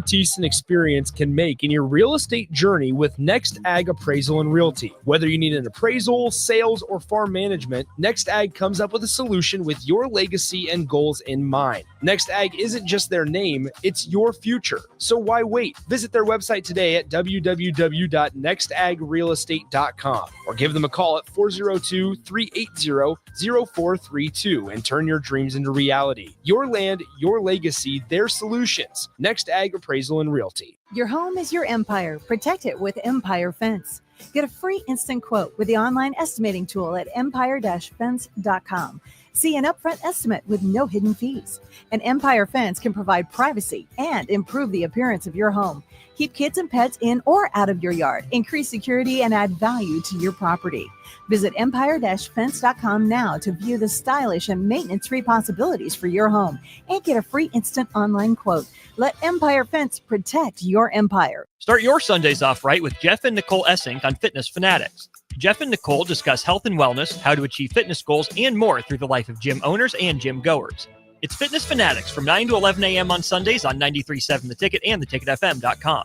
expertise and experience can make in your real estate journey with Next Ag Appraisal and Realty. Whether you need an appraisal, sales, or farm management, Next Ag comes up with a solution with your legacy and goals in mind. Next Ag isn't just their name, it's your future. So why wait? Visit their website today at www.nextagrealestate.com or give them a call at 402-380-0432 and turn your dreams into reality. Your land, your legacy, their solutions. Next Ag Appraisal and Realty. Your home is your empire. Protect it with Empire Fence. Get a free instant quote with the online estimating tool at empire-fence.com. See an upfront estimate with no hidden fees. An Empire Fence can provide privacy and improve the appearance of your home. Keep kids and pets in or out of your yard. Increase security and add value to your property. Visit empire-fence.com now to view the stylish and maintenance-free possibilities for your home and get a free instant online quote. Let Empire Fence protect your empire. Start your Sundays off right with Jeff and Nicole Essink on Fitness Fanatics. Jeff and Nicole discuss health and wellness, how to achieve fitness goals, and more through the life of gym owners and gym goers. It's Fitness Fanatics from 9 to 11 a.m. on Sundays on 93.7 The Ticket and theticketfm.com.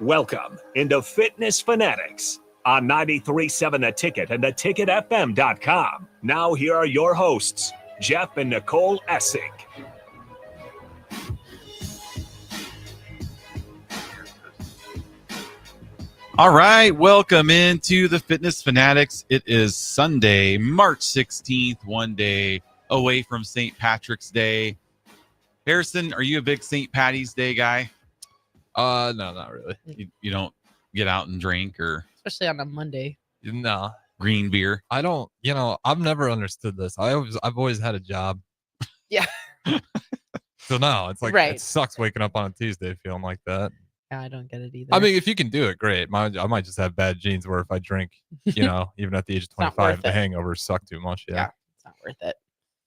Welcome into Fitness Fanatics on 93.7 The Ticket and theticketfm.com. Now here are your hosts, Jeff and Nicole Essink. All right, welcome into the Fitness Fanatics. It is Sunday, March 16th, one day away from St. Patrick's Day. Harrison, are you a big St. Patty's Day guy? No, not really. You don't get out and drink or Especially on a Monday. No. green beer? I don't, I've never understood this. I've always had a job. Yeah. So no, it's like, Right. It sucks waking up on a Tuesday feeling like that. Yeah, I don't get it either. I mean, if you can do it, great. I might just have bad genes where if I drink, even at the age of not 25, worth the it. hangovers suck too much. yeah, it's not worth it.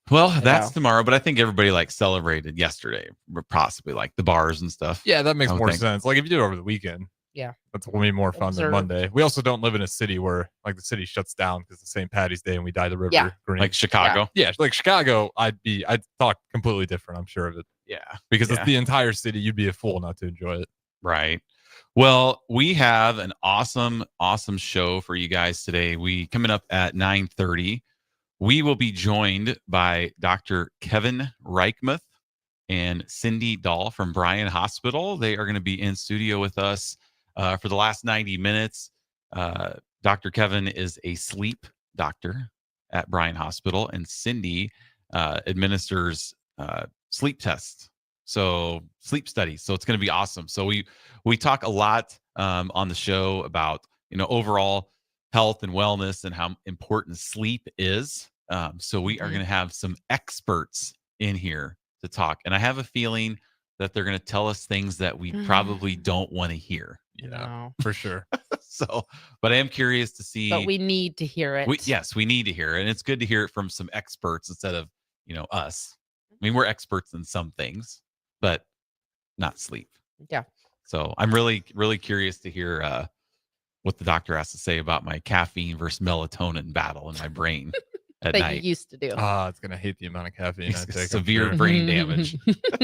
Well, that's know. tomorrow, but I think everybody celebrated yesterday, possibly the bars and stuff. Yeah, that makes I would more think. sense. Like if you do it over the weekend, Yeah. that's way more fun than Observe. Monday. We also don't live in a city where the city shuts down because it's St. Patty's Day and we dye the river Yeah. green. Like Chicago. Yeah, like Chicago, I'd talk completely different, I'm sure of it. Yeah. Because Yeah. it's the entire city. You'd be a fool not to enjoy it. Right. Well, we have an awesome show for you guys today. We coming up at 9:30. We will be joined by Dr. Kevin Reichmuth and Cindy Dahl from Bryan Hospital. They are going to be in studio with us for the last 90 minutes. Dr. Kevin is a sleep doctor at Bryan Hospital, and Cindy administers sleep tests. So sleep studies. So it's going to be awesome. So we talk a lot on the show about, overall health and wellness and how important sleep is. So we are going to have some experts in here to talk. And I have a feeling that they're going to tell us things that we probably don't want to hear. No. For sure. But I am curious to see. But we need to hear it. Yes, we need to hear it. And it's good to hear it from some experts instead of, us. I mean, we're experts in some things, but not sleep. Yeah. So I'm really, really curious to hear what the doctor has to say about my caffeine versus melatonin battle in my brain at That night. you used to do. It's going to hate the amount of caffeine I take. I'm Severe sure. brain damage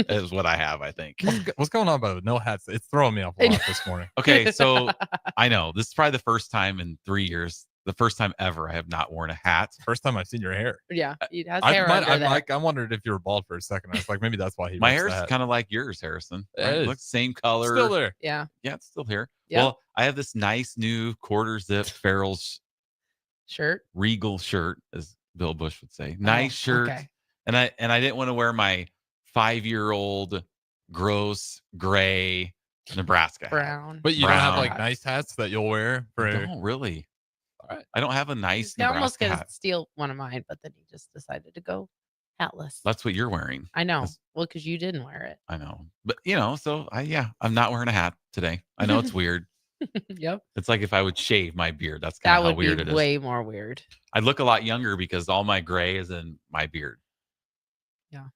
is what I have, I think. What's going on about no hats? It's throwing me off a lot this morning. Okay, so I know this is probably the first time in 3 years, the first time ever I have not worn a hat. First time I've seen your hair. Yeah. It has I hair under there. wondered if you were bald for a second. I was like, maybe that's why he My wears hair the is hat. kind of like yours, Harrison. It Right? is. Looks same color. Still there. Yeah. Yeah, it's still here. Yeah. Well, I have this nice new quarter zip Farrell's Shirt. regal shirt, as Bill Bush would say. Nice shirt. Okay. And I didn't want to wear my 5-year-old gross gray Nebraska hat. Brown. But you don't have Brown. like nice hats that you'll wear for I don't really. All right. I don't have a nice He's almost Nebraska going to hat. steal one of mine, but then he just decided to go hatless. That's what you're wearing. I know. That's- Well, because you didn't wear it. I know. But so I'm not wearing a hat today. I know it's weird. Yep. It's like if I would shave my beard. That's kind That of how would weird be it is. way more weird. I look a lot younger because all my gray is in my beard. Yeah.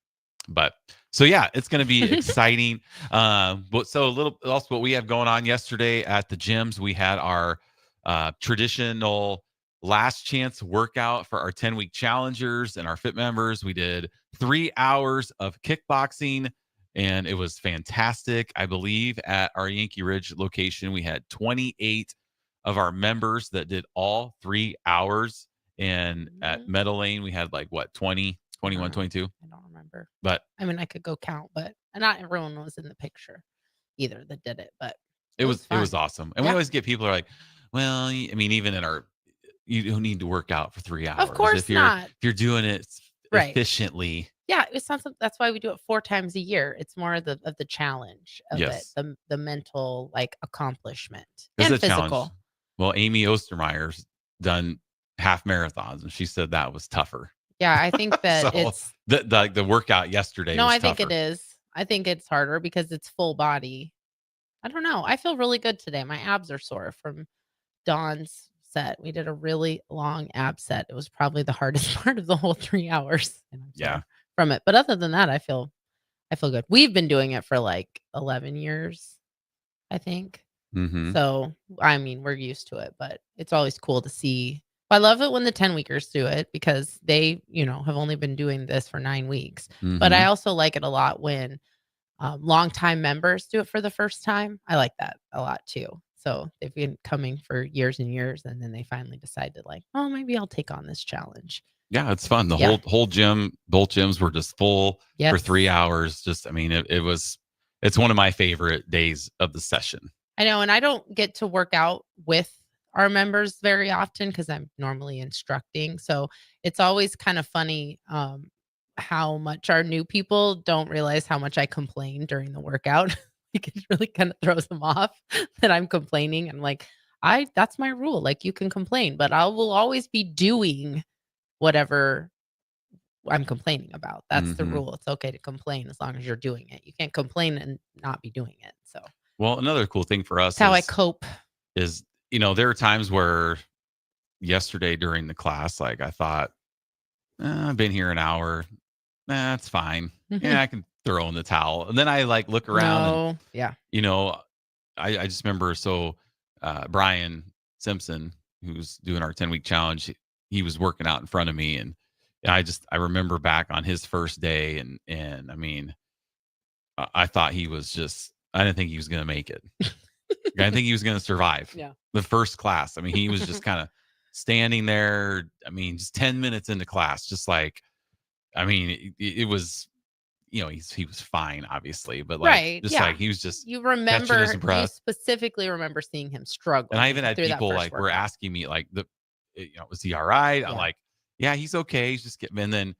But so yeah, it's going to be exciting. But so a little else what we have going on yesterday at the gyms, we had our traditional last chance workout for our 10-week challengers and our fit members. We did 3 hours of kickboxing and it was fantastic. I believe at our Yankee Ridge location, we had 28 of our members that did all 3 hours. And at Meadow Lane, we had like what, 20, 21, 22? I don't remember. But I mean, I could go count, but not everyone was in the picture either that did it, but it was fun. awesome. And we always get people who are like, well, I mean, even in our, you don't need to work out for 3 hours. Of course if you're, not. If you're doing it Right. efficiently. Yeah, it's not. That's why we do it 4 times a year. It's more of the challenge of Yes. it, the mental like accomplishment It's and a challenge. physical. Well, Amy Ostermeyer's done half marathons, and she said that was tougher. Yeah, I think that So, it's the workout yesterday. no. was I think tougher. it is. I think it's harder because it's full body. I don't know. I feel really good today. My abs are sore from Dawn's set. We did a really long ab set. It was probably the hardest part of the whole 3 hours. And I'm Yeah. sore from it. But other than that, I feel good. We've been doing it for like 11 years, I think. Mm-hmm. So, I mean, we're used to it, but it's always cool to see. I love it when the 10 weekers do it because they, have only been doing this for 9 weeks. But I also like it a lot when longtime members do it for the first time. I like that a lot too. So they've been coming for years and years, and then they finally decided, like, oh, maybe I'll take on this challenge. Yeah, it's fun. The whole gym, both gyms were just full for 3 hours. Just, I mean, it's one of my favorite days of the session. I know, and I don't get to work out with our members very often because I'm normally instructing. So it's always kind of funny how much our new people don't realize how much I complain during the workout. Like, it really kind of throws them off that I'm complaining. I'm like, that's my rule. Like, you can complain, but I will always be doing whatever I'm complaining about. That's the rule. It's okay to complain as long as you're doing it. You can't complain and not be doing it. So, well, another cool thing for us that's how I cope. Is, there are times where yesterday during the class, like I thought, I've been here an hour. That's fine. Yeah, I can throw in the towel. And then I like look around and, I just remember, Brian Simpson, who's doing our 10-week challenge, he was working out in front of me. And I remember back on his first day and I mean, I thought he was I didn't think he was going to make it. I didn't think he was going to survive the first class. I mean, he was just kind of standing there. I mean, just 10 minutes into class, just like, I mean, it was, he was fine, obviously, but like, like he was just, you specifically remember seeing him struggle. And I even had people like were asking me like, was he all right? I'm like, yeah, he's okay. He's just getting, and then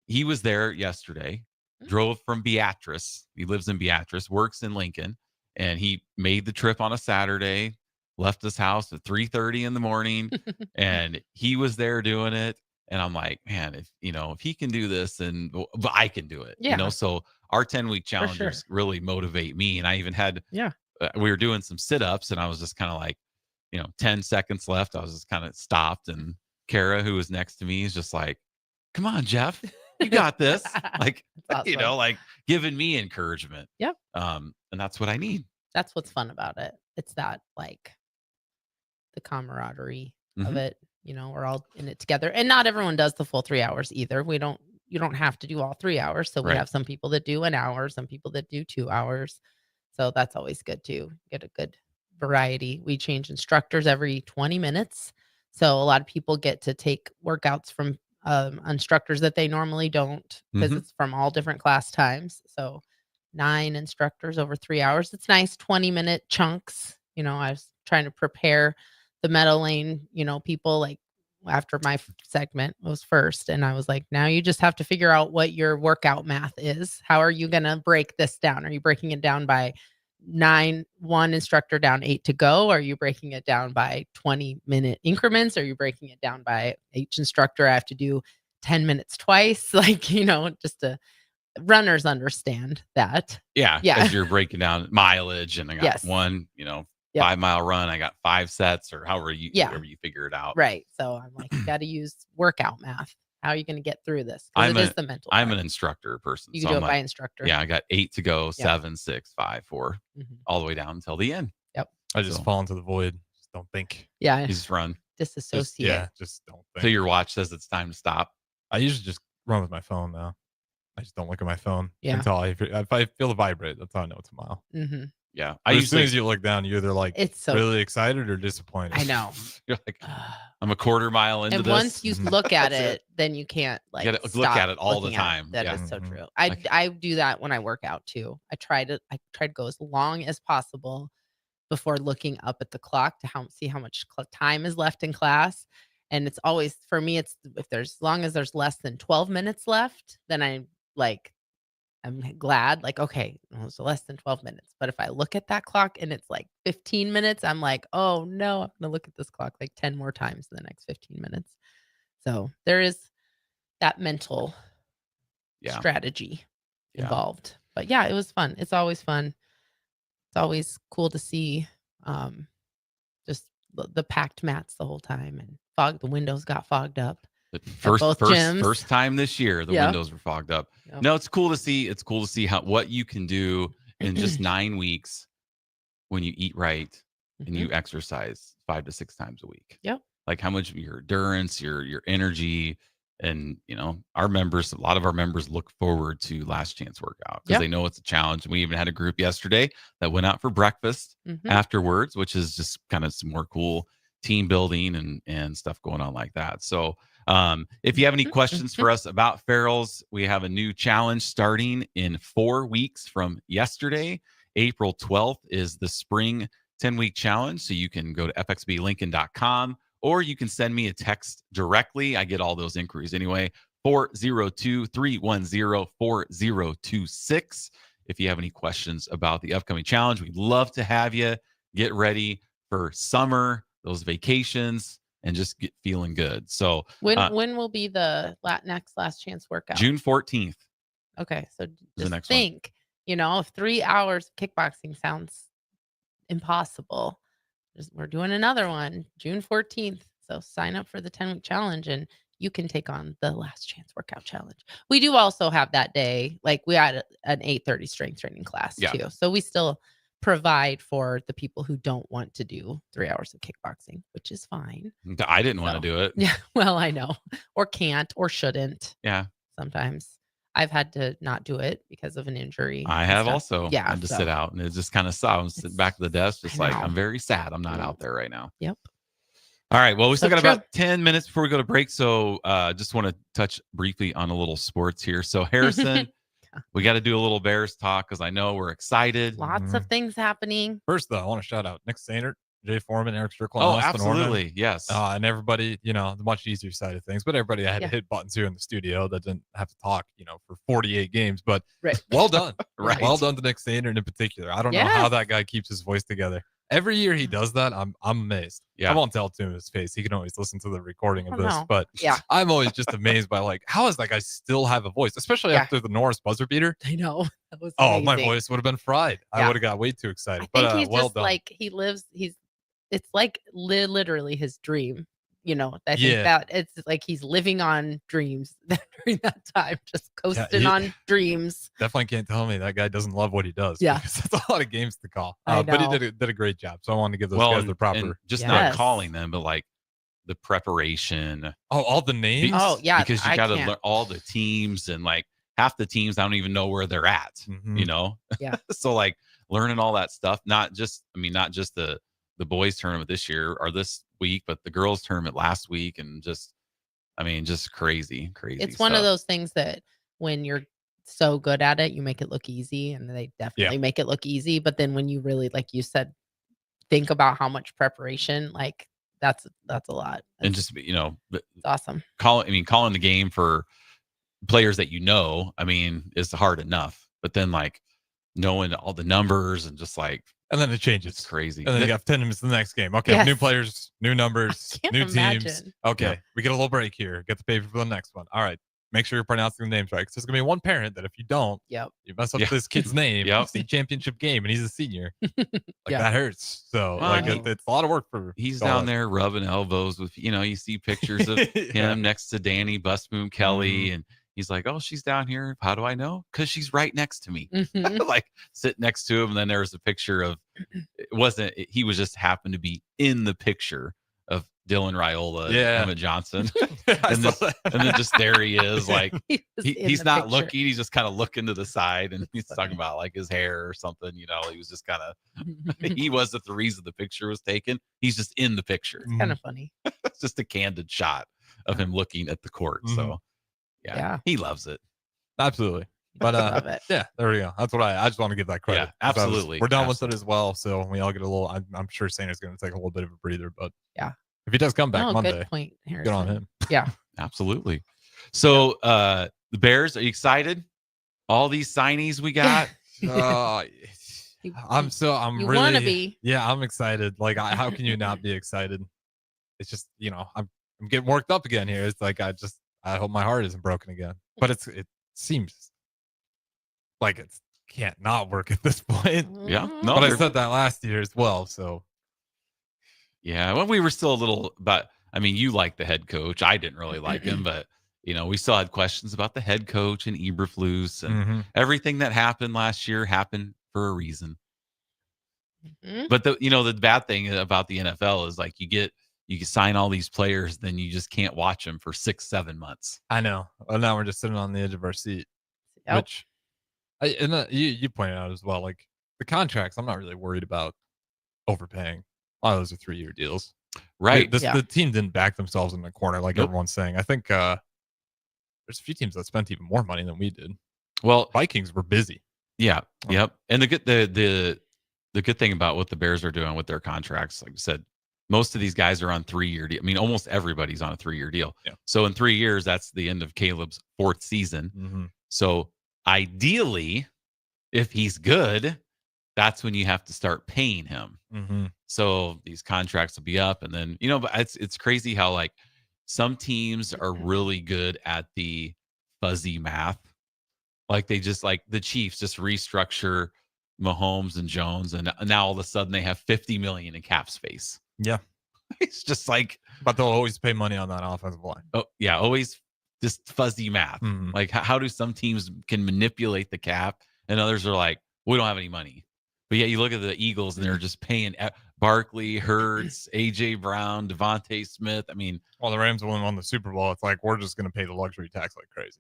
he was there yesterday, drove from Beatrice. He lives in Beatrice, works in Lincoln, and he made the trip on a Saturday, left his house at 3:30 in the morning, and he was there doing it. And I'm like, man, if he can do this, and I can do it, so our 10-week challenges really motivate me. And I even had, we were doing some sit-ups and I was just kind of like, 10 seconds left. I was just kind of stopped. And Kara, who was next to me, is just like, come on, Jeff, you got this. Like, awesome. Like giving me encouragement. Yeah. And that's what I need. That's what's fun about it. It's that, like, the camaraderie of it. We're all in it together, and not everyone does the full 3 hours either. You don't have to do all 3 hours. So we have some people that do an hour, some people that do 2 hours. So that's always good to get a good variety. We change instructors every 20 minutes. So a lot of people get to take workouts from instructors that they normally don't, because it's from all different class times. So 9 instructors over 3 hours. It's nice 20-minute chunks. I was trying to prepare the Meadow Lane, people, like, after my segment was first. And I was like, now you just have to figure out what your workout math is. How are you going to break this down? Are you breaking it down by 9, 1 instructor down, 8 to go? Are you breaking it down by 20-minute increments? Are you breaking it down by each instructor I have to do 10 minutes twice? Like, just runners understand that. Yeah. As you're breaking down mileage, and I got one, 5-mile run. I got 5 sets, or however you figure it out. Right. So I'm like, you got to use workout math. How are you going to get through this? It is the mental. I'm an instructor person. You can do it by instructor. Yeah. I got 8 to go, 7, 6, 5, 4, all the way down until the end. Yep. I just fall into the void. Just don't think. Yeah. You just run. Disassociate. Just don't think. So your watch says it's time to stop. I usually just run with my phone though. I just don't look at my phone Yeah. until if I feel the vibrate. That's how I know it's a mile. Mm-hmm. Yeah. But as soon as you look down, you're either like It's so really excited or disappointed. I know. you're like, I'm a quarter mile into And this. once you look at That's it, then you can't like You gotta stop look at it all the looking at it. time. That Yeah. is so Mhm. true. Like- I do that when I work out too. I try to go as long as possible before looking up at the clock to see how much time is left in class. And it's always, for me, it's if there's, as long as there's less than 12 minutes left, then I'm glad, like, okay, well, it's less than 12 minutes. But if I look at that clock and it's like 15 minutes, I'm like, oh no, I'm gonna look at this clock like 10 more times in the next 15 minutes. So there is that mental strategy involved. But yeah, it was fun. It's always fun. It's always cool to see just the packed mats the whole time, and the windows got fogged up. But both gyms. first time this year, the windows were fogged up. Yep. No, it's cool to see. It's cool to see what you can do in just 9 weeks when you eat right and you exercise 5 to 6 times a week. Yep. Like how much of your endurance, your energy, and our members, a lot of our members look forward to Last Chance workout because they know it's a challenge. And we even had a group yesterday that went out for breakfast afterwards, which is just kind of some more cool team building and stuff going on like that. So if you have any questions for us about Farrell's, we have a new challenge starting in 4 weeks from yesterday. April 12th is the spring 10-week challenge. So you can go to fxblincoln.com or you can send me a text directly. I get all those inquiries anyway. 402-310-4026. If you have any questions about the upcoming challenge, we'd love to have you get ready for summer, those vacations, and just get feeling good. So when will be the next Last Chance workout? June 14th. Okay, so just next think, if 3 hours of kickboxing sounds impossible, we're doing another one June 14th. So sign up for the 10-week challenge and you can take on the Last Chance workout challenge. We do also have that day, like we had an 8:30 strength training class too. So we still provide for the people who don't want to do 3 hours of kickboxing, which is fine. I didn't want to do it. Yeah, well, I know, or can't, or shouldn't. Yeah. Sometimes I've had to not do it because of an injury. I have also had to so sit out, and it just kind of sucked. I'm sitting back at the desk, just like, know. I'm very sad I'm not out there right now. Yep. All right. Well, we still got true. about 10 minutes before we go to break. So just want to touch briefly on a little sports here. So Harrison, we got to do a little Bears talk because I know we're excited. Lots of things happening. First, though, I want to shout out Nick Sainert, Jay Foreman, Eric Strickland. Oh, Austin Orman. absolutely. Yes. And everybody, the much easier side of things, but everybody I had to hit buttons here in the studio that didn't have to talk, for 48 games, but well done. Right. Well done to Nick Sainert in particular. I don't know how that guy keeps his voice together. Every year he does that, I'm amazed. Yeah. I won't tell it to him his face. He can always listen to the recording of this, know. but I'm always just amazed by how does that guy still have a voice, especially after the Norris buzzer beater. I know. That was my amazing. voice would have been fried. I would have got way too excited. I think But he's well just done. it's like literally his dream. I think that it's like he's living on dreams during that time, just coasting on dreams. Definitely can't tell me that guy doesn't love what he does. Yeah. Because that's a lot of games to call. I But he know. did a great job. So I wanted to give those guys their proper. And just Yes. not calling them, but like the preparation. Oh, all the names? Oh, yeah. Because you I got to can't. learn all the teams, and like half the teams I don't even know where they're at. Mhm. Yeah. So like learning all that stuff, not just the boys tournament this year or this week, but the girls tournament last week, and just crazy. It's one of those things that when you're so good at it, you make it look easy, and they definitely make it look easy. But then when you really, like you said, think about how much preparation, like that's a lot. And just it's awesome. Calling the game for players that is hard enough, but then like knowing all the numbers and just like, and then it changes. It's crazy. And then you got 10 minutes to the next game. Okay, Yes. new players, new numbers, can't new teams. imagine. Okay, we get a little break here. Get the paper for the next one. All right, make sure you're pronouncing the names right. Because there's going to be one parent that if you don't, Yep. you mess up this kid's name. Yep. State championship game, and he's a senior. Yeah. That hurts. So Well, it's a lot of work for. he's down there rubbing elbows with, you see pictures of him next to Danny Busboom Kelly, and he's like, oh, she's down here. How do I know? Because she's right next to me. Mhm. Like sit next to him. And then there was a picture of, he was just happened to be in the picture of Dylan Raiola, Yeah. and Emmett Johnson. I and, saw this, that. and then just there he is, like he's not picture. looking, he's just kind of looking to the side, and he's funny. talking about like his hair or something. He was just kind of he wasn't the reason the picture was taken. He's just in the picture. It's kind of funny. It's just a candid shot of him looking at the court. So Yeah. he loves it. Absolutely. But Love it. yeah, there we go. That's what I just want to give that credit. Yeah, absolutely. We're done with it as well, so we all get a little. I'm sure Sander's going to take a little bit of a breather, but Yeah. if he does come back Monday, good point, Harrison. good on him. Yeah. Absolutely. So the Bears, are you excited? All these signees we got. I'm You really wanna be. Yeah, I'm excited. Like, how can you not be excited? It's just, I'm getting worked up again here. It's like I hope my heart isn't broken again. But it seems like it can't not work at this point. Yeah. No, But I said that last year as well. So yeah, well, we were still a little, but I mean, you like the head coach. I didn't really like him, but we still had questions about the head coach and Eberflus and everything that happened last year happened for a reason. But the bad thing about the NFL is like you can sign all these players, then you just can't watch them for 6-7 months. I know. Well, now we're just sitting on the edge of our seat, Yep. which you pointed out as well. Like the contracts, I'm not really worried about overpaying. A lot of those are 3-year deals. Right. The team didn't back themselves in the corner like everyone's saying. I think there's a few teams that spent even more money than we did. Well, Vikings were busy. Yeah. Yep. And the good thing about what the Bears are doing with their contracts, like I said, most of these guys are on 3-year deal. I mean, almost everybody's on a 3-year deal. Yeah. So in 3 years, that's the end of Caleb's 4th season. So ideally, if he's good, that's when you have to start paying him. So these contracts will be up, and then but it's crazy how like some teams are really good at the fuzzy math. Like they just like the Chiefs just restructure Mahomes and Jones, and now all of a sudden they have $50 million in cap space. Yeah, it's just like, but they'll always pay money on that offensive line. Oh yeah, always just fuzzy math. Like how do some teams can manipulate the cap, and others are like, we don't have any money. But yeah, you look at the Eagles and they're just paying Barkley, Hurts, AJ Brown, Devontae Smith. I mean, well, the Rams won the Super Bowl. It's like we're just going to pay the luxury tax like crazy.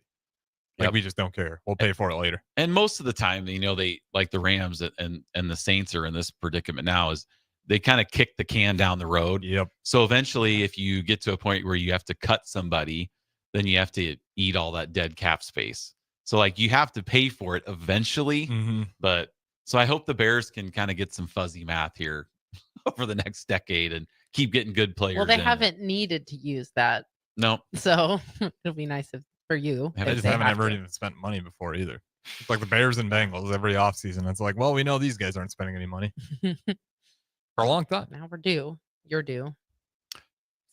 Like we just don't care. We'll pay for it later. And most of the time, they like the Rams and the Saints are in this predicament now is they kind of kick the can down the road. Yep. So eventually, if you get to a point where you have to cut somebody, then you have to eat all that dead cap space. So like you have to pay for it eventually. But so I hope the Bears can kind of get some fuzzy math here over the next decade and keep getting good players. Well, they haven't needed to use that. No. So it'll be nice for you. They just haven't ever even spent money before either. It's like the Bears and Bengals every offseason. It's like, well, we know these guys aren't spending any money for a long time. Now we're due. You're due. So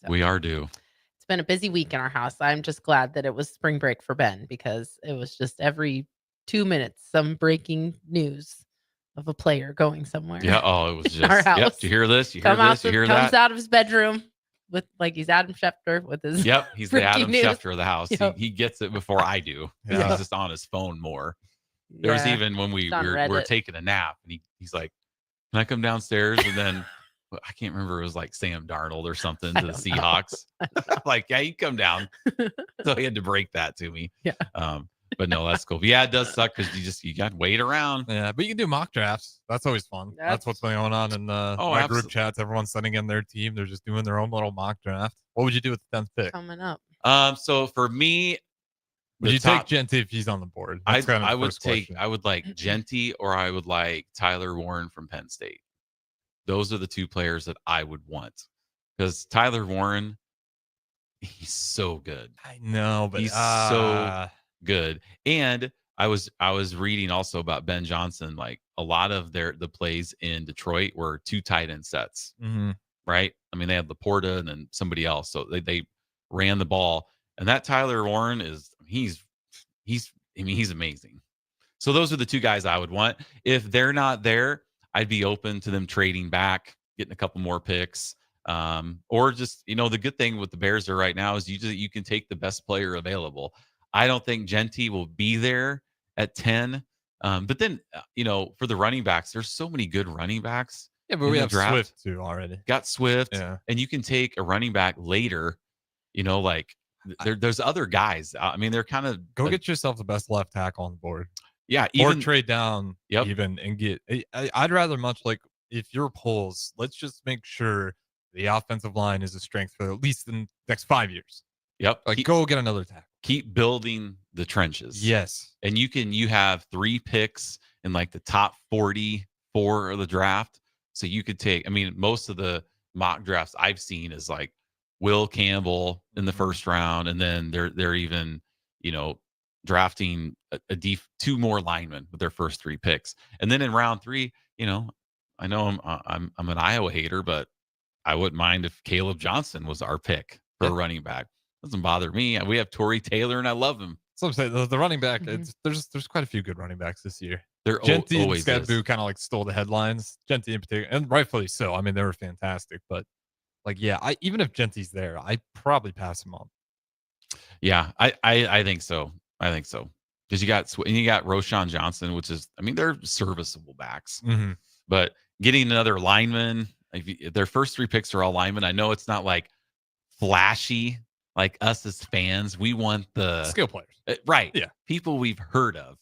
we are due. It's been a busy week in our house. I'm just glad that it was spring break for Ben because it was just every 2 minutes some breaking news of a player going somewhere. Yeah. Oh, it was just our house. Yep. Do you hear this? You hear this? You hear that? Comes out of his bedroom with like he's Adam Schefter with his. Yep. He's the Adam Schefter of the house. Yep. He gets it before I do. He's just on his phone more. There was even when we were taking a nap and he's like, can I come downstairs? And then I can't remember. It was like Sam Darnold or something to the Seahawks. Like, yeah, you come down. So he had to break that to me. Yeah. But no, that's cool. But yeah, it does suck because you got to wait around. Yeah, but you can do mock drafts. That's always fun. That's what's going on in my group chats. Everyone's sending in their team. They're just doing their own little mock draft. What would you do with the 10th pick? Coming up. So for me, would you take Genty if he's on the board? I would like Genty or I would like Tyler Warren from Penn State. Those are the two players that I would want because Tyler Warren, he's so good. I know, but he's so good. And I was reading also about Ben Johnson. Like a lot of the plays in Detroit were 2 tight end sets, right? I mean, they had Laporta and then somebody else, so they ran the ball. And that Tyler Warren he's amazing. So those are the 2 guys I would want. If they're not there, I'd be open to them trading back, getting a couple more picks, or just the good thing with the Bears are right now is you can take the best player available. I don't think Genty will be there at 10. But then, for the running backs, there's so many good running backs. Yeah, but in we the have draft. Swift too already. Got Swift, Yeah. and you can take a running back later. Like there's other guys. I mean, they're kind of Go get yourself the best left tackle on the board. yeah. Or Even trade down Yep. even and get. I'd rather much like if your polls, let's just make sure the offensive line is a strength for at least the next 5 years. yep. Like go get another tackle. Keep building the trenches. Yes. And you have 3 picks in like the top 44 of the draft. So you could take, I mean, most of the mock drafts I've seen is like Will Campbell in the first round, and then they're even, drafting two more linemen with their first 3 picks. And then in round 3, I know I'm an Iowa hater, but I wouldn't mind if Caleb Johnson was our pick for a running back. Doesn't bother me. We have Torrey Taylor, and I love him. So I'm saying the running back. There's quite a few good running backs this year. There Genty and always Scadboo kind of like stole the headlines. Genty in particular, and rightfully so. I mean, they were fantastic. But like, yeah, even if Genty's there, I probably pass him on. Yeah, I think so. I think so because you got Roshan Johnson, which is, I mean, they're serviceable backs, but getting another lineman. If their first 3 picks are all linemen. I know it's not like flashy. Like us as fans, we want the skill players, right? Yeah, people we've heard of.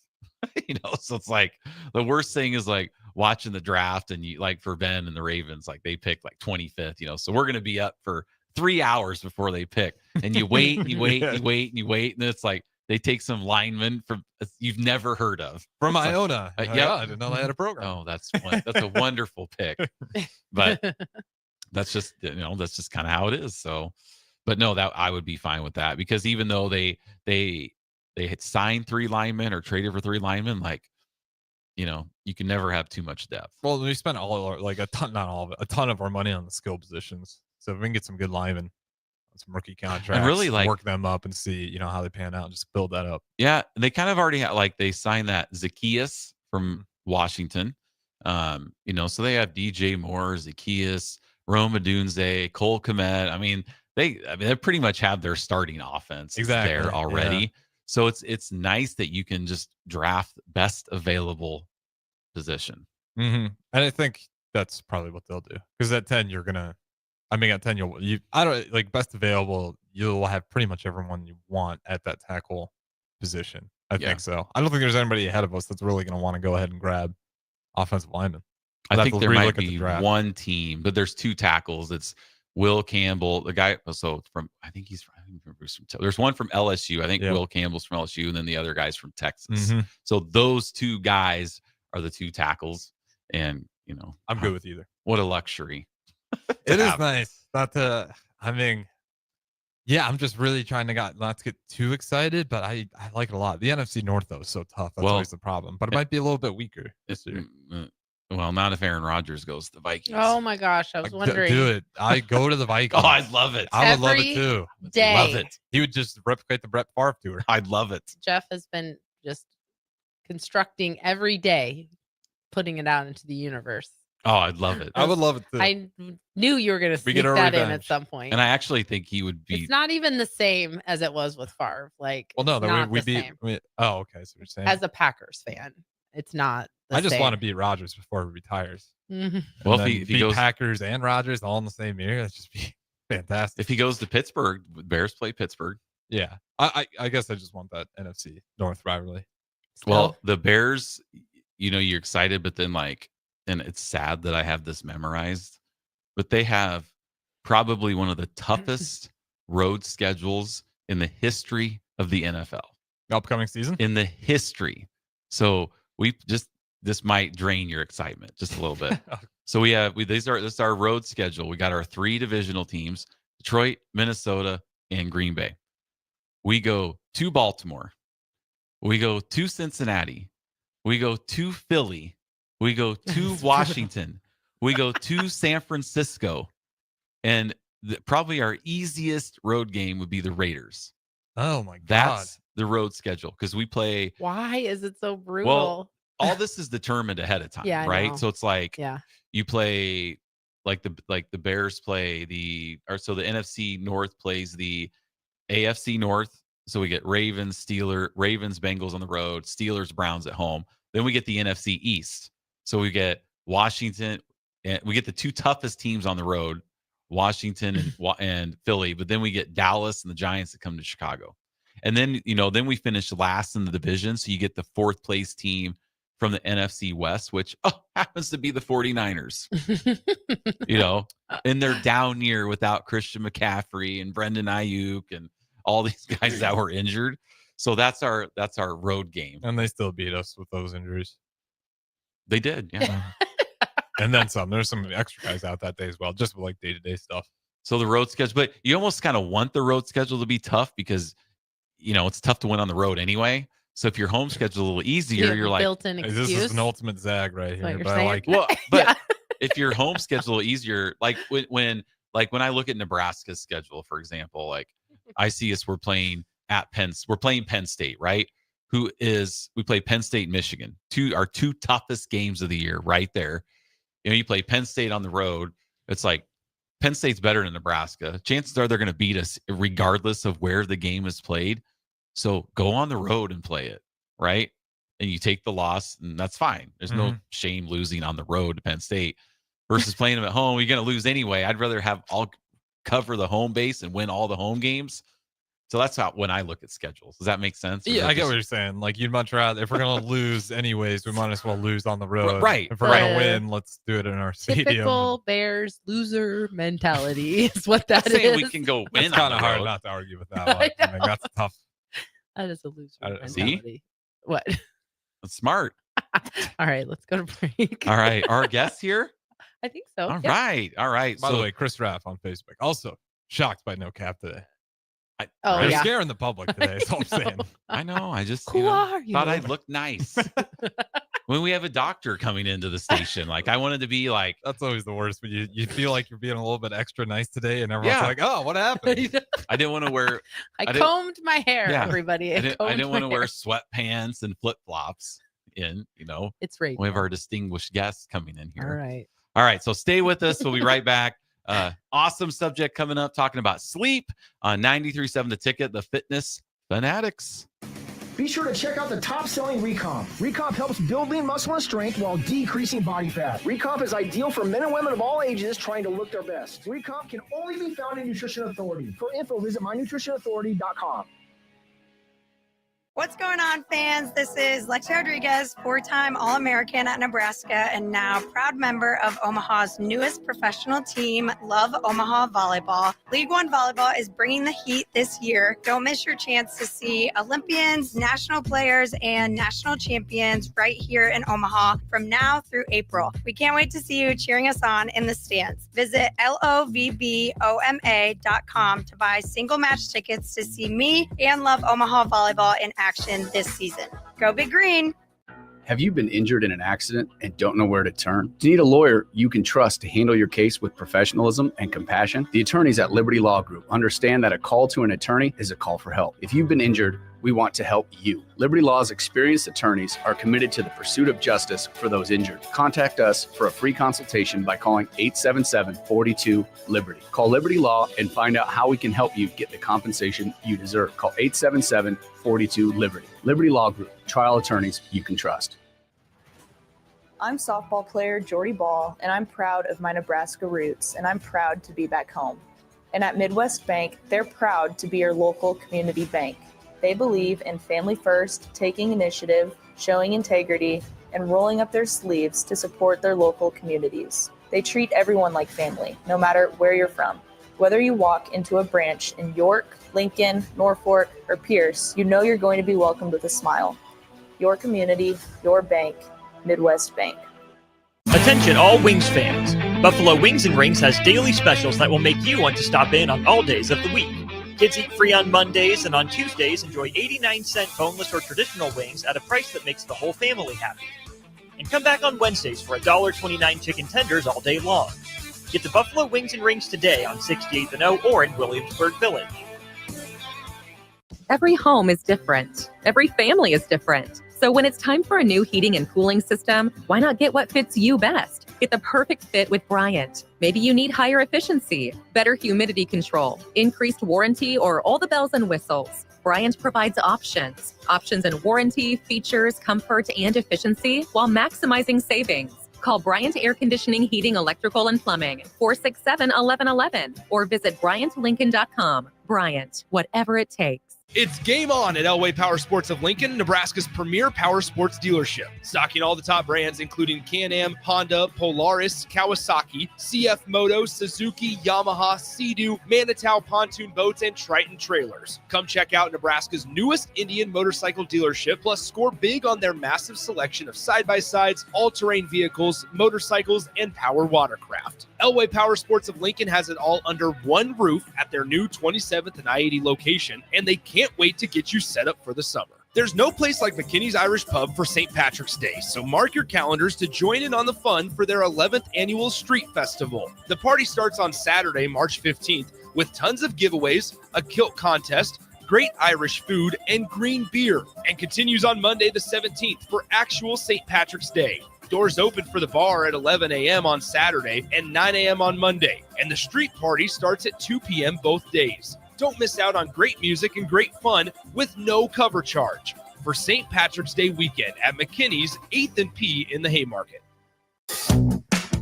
So it's like the worst thing is like watching the draft, and you like for Ben and the Ravens, like they pick like 25th. So we're gonna be up for 3 hours before they pick, and you wait, and you wait, and you wait, and you wait, and it's like they take some lineman from you've never heard of from Iona. Yeah, I didn't know they had a program. Oh, that's a wonderful pick, but that's just that's just kind of how it is. So. But no, that I would be fine with that because even though they had signed 3 linemen or traded for 3 linemen, like, you can never have too much depth. Well, we spent a ton of our money on the skill positions. So if we can get some good linemen, some rookie contracts, and really like work them up and see, how they pan out and just build that up. Yeah, they kind of already had they signed that Zacchaeus from Washington. So they have DJ Moore, Zacchaeus, Rome Odunze, Cole Kmet. I mean, they pretty much have their starting offense there already. Yeah. So it's nice that you can just draft best available position. And I think that's probably what they'll do because at 10 at 10 I don't like best available. You'll have pretty much everyone you want at that tackle position. I think so. I don't think there's anybody ahead of us that's really going to want to go ahead and grab offensive linemen. I think there might be one team, but there's 2 tackles. It's Will Campbell, the guy. So there's one from LSU. I think Will Campbell's from LSU, and then the other guy's from Texas. So those 2 guys are the 2 tackles, and I'm good with either. What a luxury! It is nice. I'm just really trying to not to get too excited, but I like it a lot. The NFC North though is so tough. That's always the problem. But it might be a little bit weaker this year. Well, not if Aaron Rodgers goes to the Vikings. Oh my gosh, I was wondering. Do it. I go to the Vikings. Oh, I'd love it. I would love it too. Love it. He would just replicate the Brett Favre tour. I'd love it. Jeff has been just constructing every day, putting it out into the universe. Oh, I'd love it. I would love it too. I knew you were going to sneak that in at some point. And I actually think he would be. It's not even the same as it was with Favre. Like, well, no, we'd be. Same. Oh, okay. So you're saying as a Packers fan, it's not. I just want to beat Rodgers before he retires. Well, if he goes Packers and Rodgers all in the same year, that'd just be fantastic. If he goes to Pittsburgh, Bears play Pittsburgh. Yeah, I guess I just want that NFC North rivalry. Well, the Bears, you're excited, but then and it's sad that I have this memorized, but they have probably one of the toughest road schedules in the history of the NFL. Upcoming season? In the history. So this might drain your excitement just a little bit. So this is our road schedule. We got our 3 divisional teams, Detroit, Minnesota, and Green Bay. We go to Baltimore. We go to Cincinnati. We go to Philly. We go to Washington. We go to San Francisco. And probably our easiest road game would be the Raiders. Oh my God. That's the road schedule because we play. Why is it so brutal? Well, all this is determined ahead of time, right? So it's like you play like the Bears play the NFC North plays the AFC North. So we get Ravens, Bengals on the road, Steelers, Browns at home. Then we get the NFC East. So we get Washington, and we get the two toughest teams on the road, Washington and Philly, but then we get Dallas and the Giants that come to Chicago. And then, then we finish last in the division. So you get the fourth place team from the NFC West, which happens to be the 49ers, and they're down near without Christian McCaffrey and Brendan Ayuk and all these guys that were injured. So that's our road game. And they still beat us with those injuries. They did. Yeah. And then some. There's some extra guys out that day as well, just with like day-to-day stuff. So the road schedule, but you almost kind of want the road schedule to be tough because, it's tough to win on the road anyway. So if your home schedule a little easier, you're like, built-in excuse. This is an ultimate zag right here. What But I like well, but if your home schedule easier, like when I look at Nebraska's schedule, for example, like I see we're playing Penn State, right? We play Penn State, Michigan, our two toughest games of the year right there. You play Penn State on the road. It's like Penn State's better than Nebraska. Chances are they're going to beat us regardless of where the game is played. So go on the road and play it, right? And you take the loss, and that's fine. There's no shame losing on the road to Penn State versus playing them at home. You're going to lose anyway. I'd rather cover the home base and win all the home games. So that's how when I look at schedules. Does that make sense? Yeah, I get what you're saying. Like you'd much rather, if we're gonna lose anyways, we might as well lose on the road. Right. If we're gonna win, let's do it in our stadium. Typical Bears loser mentality is what that is. Saying we can go win. It's kind of hard not to argue with that one. I mean, that's tough. That is a loser mentality. See? What? That's smart. All right, let's go to break. All right. Our guest here? I think so. All right. By the way, Chris Raff on Facebook. Also shocked by no cap today. Oh, They're yeah. scaring the public today. That's all I'm saying. I know. I just Who are you? thought I'd look nice. When we have a doctor coming into the station, like I wanted to be like. That's always the worst when you feel like you're being a little bit extra nice today, and everyone's like, "Oh, what happened?" I didn't want to wear. I combed my hair, Yeah. everybody. I didn't want to wear sweatpants and flip flops. It's right. We have our distinguished guests coming in All here. right. All right. So stay with us. We'll be right back. Awesome subject coming up, talking about sleep on 93.7 The Ticket, the Fitness Fanatics. Be sure to check out the top-selling Recomp. Recomp helps build lean muscle and strength while decreasing body fat. Recomp is ideal for men and women of all ages trying to look their best. Recomp can only be found in Nutrition Authority. For info, visit mynutritionauthority.com. What's going on, fans? This is Lexi Rodriguez, four-time All-American at Nebraska and now proud member of Omaha's newest professional team, Love Omaha Volleyball. League One Volleyball is bringing the heat this year. Don't miss your chance to see Olympians, national players, and national champions right here in Omaha from now through April. We can't wait to see you cheering us on in the stands. Visit lovboma.com to buy single match tickets to see me and Love Omaha Volleyball in action this season. Go Big Green! Have you been injured in an accident and don't know where to turn? Do you need a lawyer you can trust to handle your case with professionalism and compassion? The attorneys at Liberty Law Group understand that a call to an attorney is a call for help. If you've been injured, we want to help you. Liberty Law's experienced attorneys are committed to the pursuit of justice for those injured. Contact us for a free consultation by calling 877-42-LIBERTY. Call Liberty Law and find out how we can help you get the compensation you deserve. Call 877-42-LIBERTY. Liberty Law Group, trial attorneys you can trust. I'm softball player Jordy Ball, and I'm proud of my Nebraska roots, and I'm proud to be back home. And at Midwest Bank, they're proud to be your local community bank. They believe in family first, taking initiative, showing integrity, and rolling up their sleeves to support their local communities. They treat everyone like family, no matter where you're from. Whether you walk into a branch in York, Lincoln, Norfolk, or Pierce, you know you're going to be welcomed with a smile. Your community, your bank, Midwest Bank. Attention all Wings fans. Buffalo Wings and Rings has daily specials that will make you want to stop in on all days of the week. Kids eat free on Mondays, and on Tuesdays, enjoy 89-cent boneless or traditional wings at a price that makes the whole family happy. And come back on Wednesdays for $1.29 chicken tenders all day long. Get the Buffalo Wings and Rings today on 68th and O or in Williamsburg Village. Every home is different. Every family is different. So when it's time for a new heating and cooling system, why not get what fits you best? Get the perfect fit with Bryant. Maybe you need higher efficiency, better humidity control, increased warranty, or all the bells and whistles. Bryant provides options in warranty, features, comfort, and efficiency while maximizing savings. Call Bryant Air Conditioning, Heating, Electrical, and Plumbing, 467-1111, or visit BryantLincoln.com. Bryant, whatever it takes. It's game on at Elway Power Sports of Lincoln, Nebraska's premier power sports dealership. Stocking all the top brands, including Can-Am, Honda, Polaris, Kawasaki, CF Moto, Suzuki, Yamaha, Sea-Doo, Manitow pontoon boats, and Triton trailers. Come check out Nebraska's newest Indian motorcycle dealership, plus score big on their massive selection of side-by-sides, all-terrain vehicles, motorcycles, and power watercraft. Elway Power Sports of Lincoln has it all under one roof at their new 27th and I-80 location, and they can't wait to get you set up for the summer. There's no place like McKinney's Irish Pub for St. Patrick's Day, so mark your calendars to join in on the fun for their 11th annual Street Festival. The party starts on Saturday, March 15th, with tons of giveaways, a kilt contest, great Irish food, and green beer, and continues on Monday the 17th for actual St. Patrick's Day. Doors open for the bar at 11 a.m. on Saturday and 9 a.m. on Monday, and the street party starts at 2 p.m. both days. Don't miss out on great music and great fun with no cover charge for St. Patrick's Day weekend at McKinney's 8th and P in the Haymarket.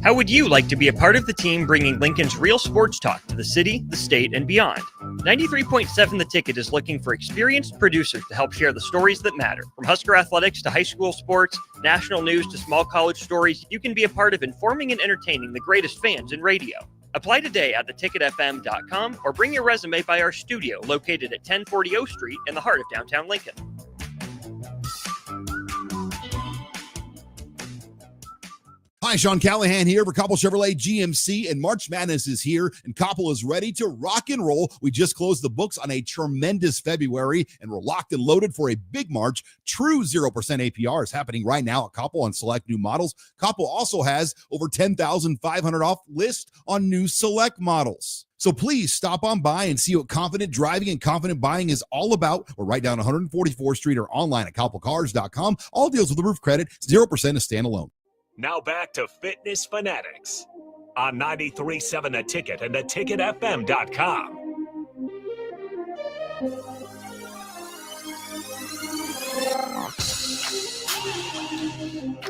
How would you like to be a part of the team bringing Lincoln's real sports talk to the city, the state, and beyond? 93.7 The Ticket is looking for experienced producers to help share the stories that matter. From Husker athletics to high school sports, national news to small college stories, you can be a part of informing and entertaining the greatest fans in radio. Apply today at theticketfm.com or bring your resume by our studio located at 1040 O Street in the heart of downtown Lincoln. Hi, Sean Callahan here for Koppel Chevrolet GMC, and March Madness is here, and Koppel is ready to rock and roll. We just closed the books on a tremendous February, and we're locked and loaded for a big March. True 0% APR is happening right now at Koppel on select new models. Koppel also has over 10,500 off list on new select models. So please stop on by and see what confident driving and confident buying is all about. We're right down 144th Street or online at koppelcars.com. All deals with the roof credit, 0% is standalone. Now back to Fitness Fanatics on 93.7 The Ticket and theticketfm.com.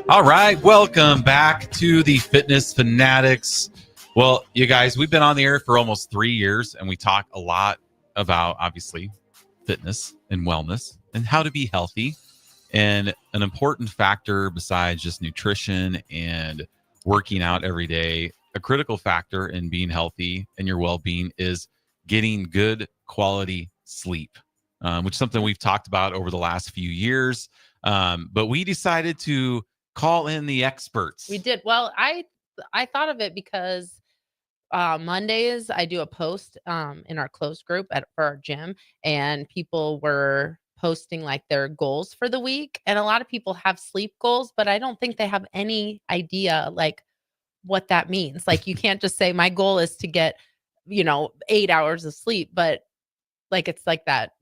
All right, welcome back to the Fitness Fanatics. Well, you guys, we've been on the air for almost 3 years, and we talk a lot about, obviously, fitness and wellness and how to be healthy. And an important factor besides just nutrition and working out every day, a critical factor in being healthy and your well-being is getting good quality sleep, which is something we've talked about over the last few years. But we decided to call in the experts. We did. Well, I thought of it because Mondays I do a post in our closed group for our gym, and people were posting like their goals for the week. And a lot of people have sleep goals, but I don't think they have any idea like what that means. Like you can't just say my goal is to get, 8 hours of sleep, but like, it's like that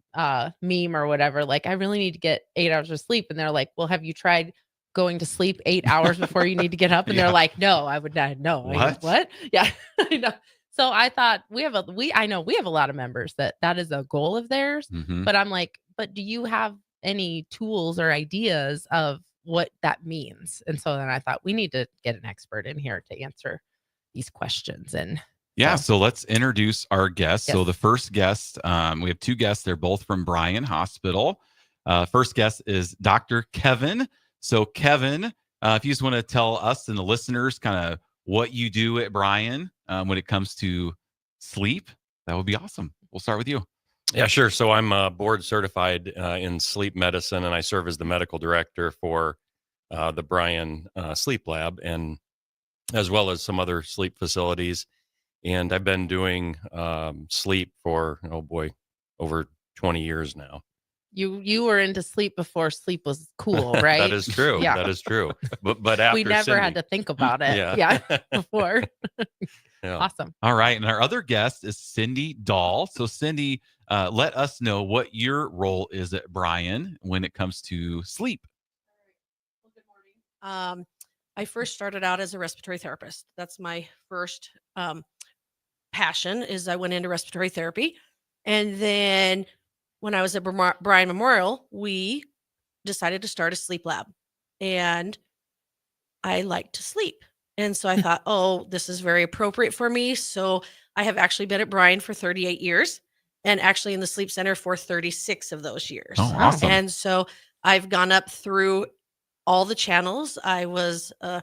meme or whatever. Like I really need to get 8 hours of sleep. And they're like, well, have you tried going to sleep 8 hours before you need to get up? And they're like, no, I would not. No. What? Yeah. I know. So I thought I know we have a lot of members that is a goal of theirs, but I'm like, but do you have any tools or ideas of what that means? And so then I thought we need to get an expert in here to answer these questions. And so let's introduce our guests. Yes. So the first guest, we have two guests. They're both from Bryan Hospital. First guest is Dr. Kevin. So Kevin, if you just want to tell us and the listeners kind of what you do at Bryan when it comes to sleep, that would be awesome. We'll start with you. Yeah, sure. So I'm board certified in sleep medicine, and I serve as the medical director for the Bryan Sleep Lab, and as well as some other sleep facilities. And I've been doing sleep for, over 20 years now. You were into sleep before sleep was cool, right? That is true. Yeah. That is true. But after we never had to think about it. Yeah. Before. Yeah. Awesome. All right. And our other guest is Cindy Dahl. So Cindy, let us know what your role is at Bryan when it comes to sleep. Well, good morning. I first started out as a respiratory therapist. That's my first passion is I went into respiratory therapy. And then when I was at Bryan Memorial, we decided to start a sleep lab. And I like to sleep. And so I thought, oh, this is very appropriate for me. So I have actually been at Bryan for 38 years and actually in the sleep center for 36 of those years. Oh, awesome. And so I've gone up through all the channels. I was a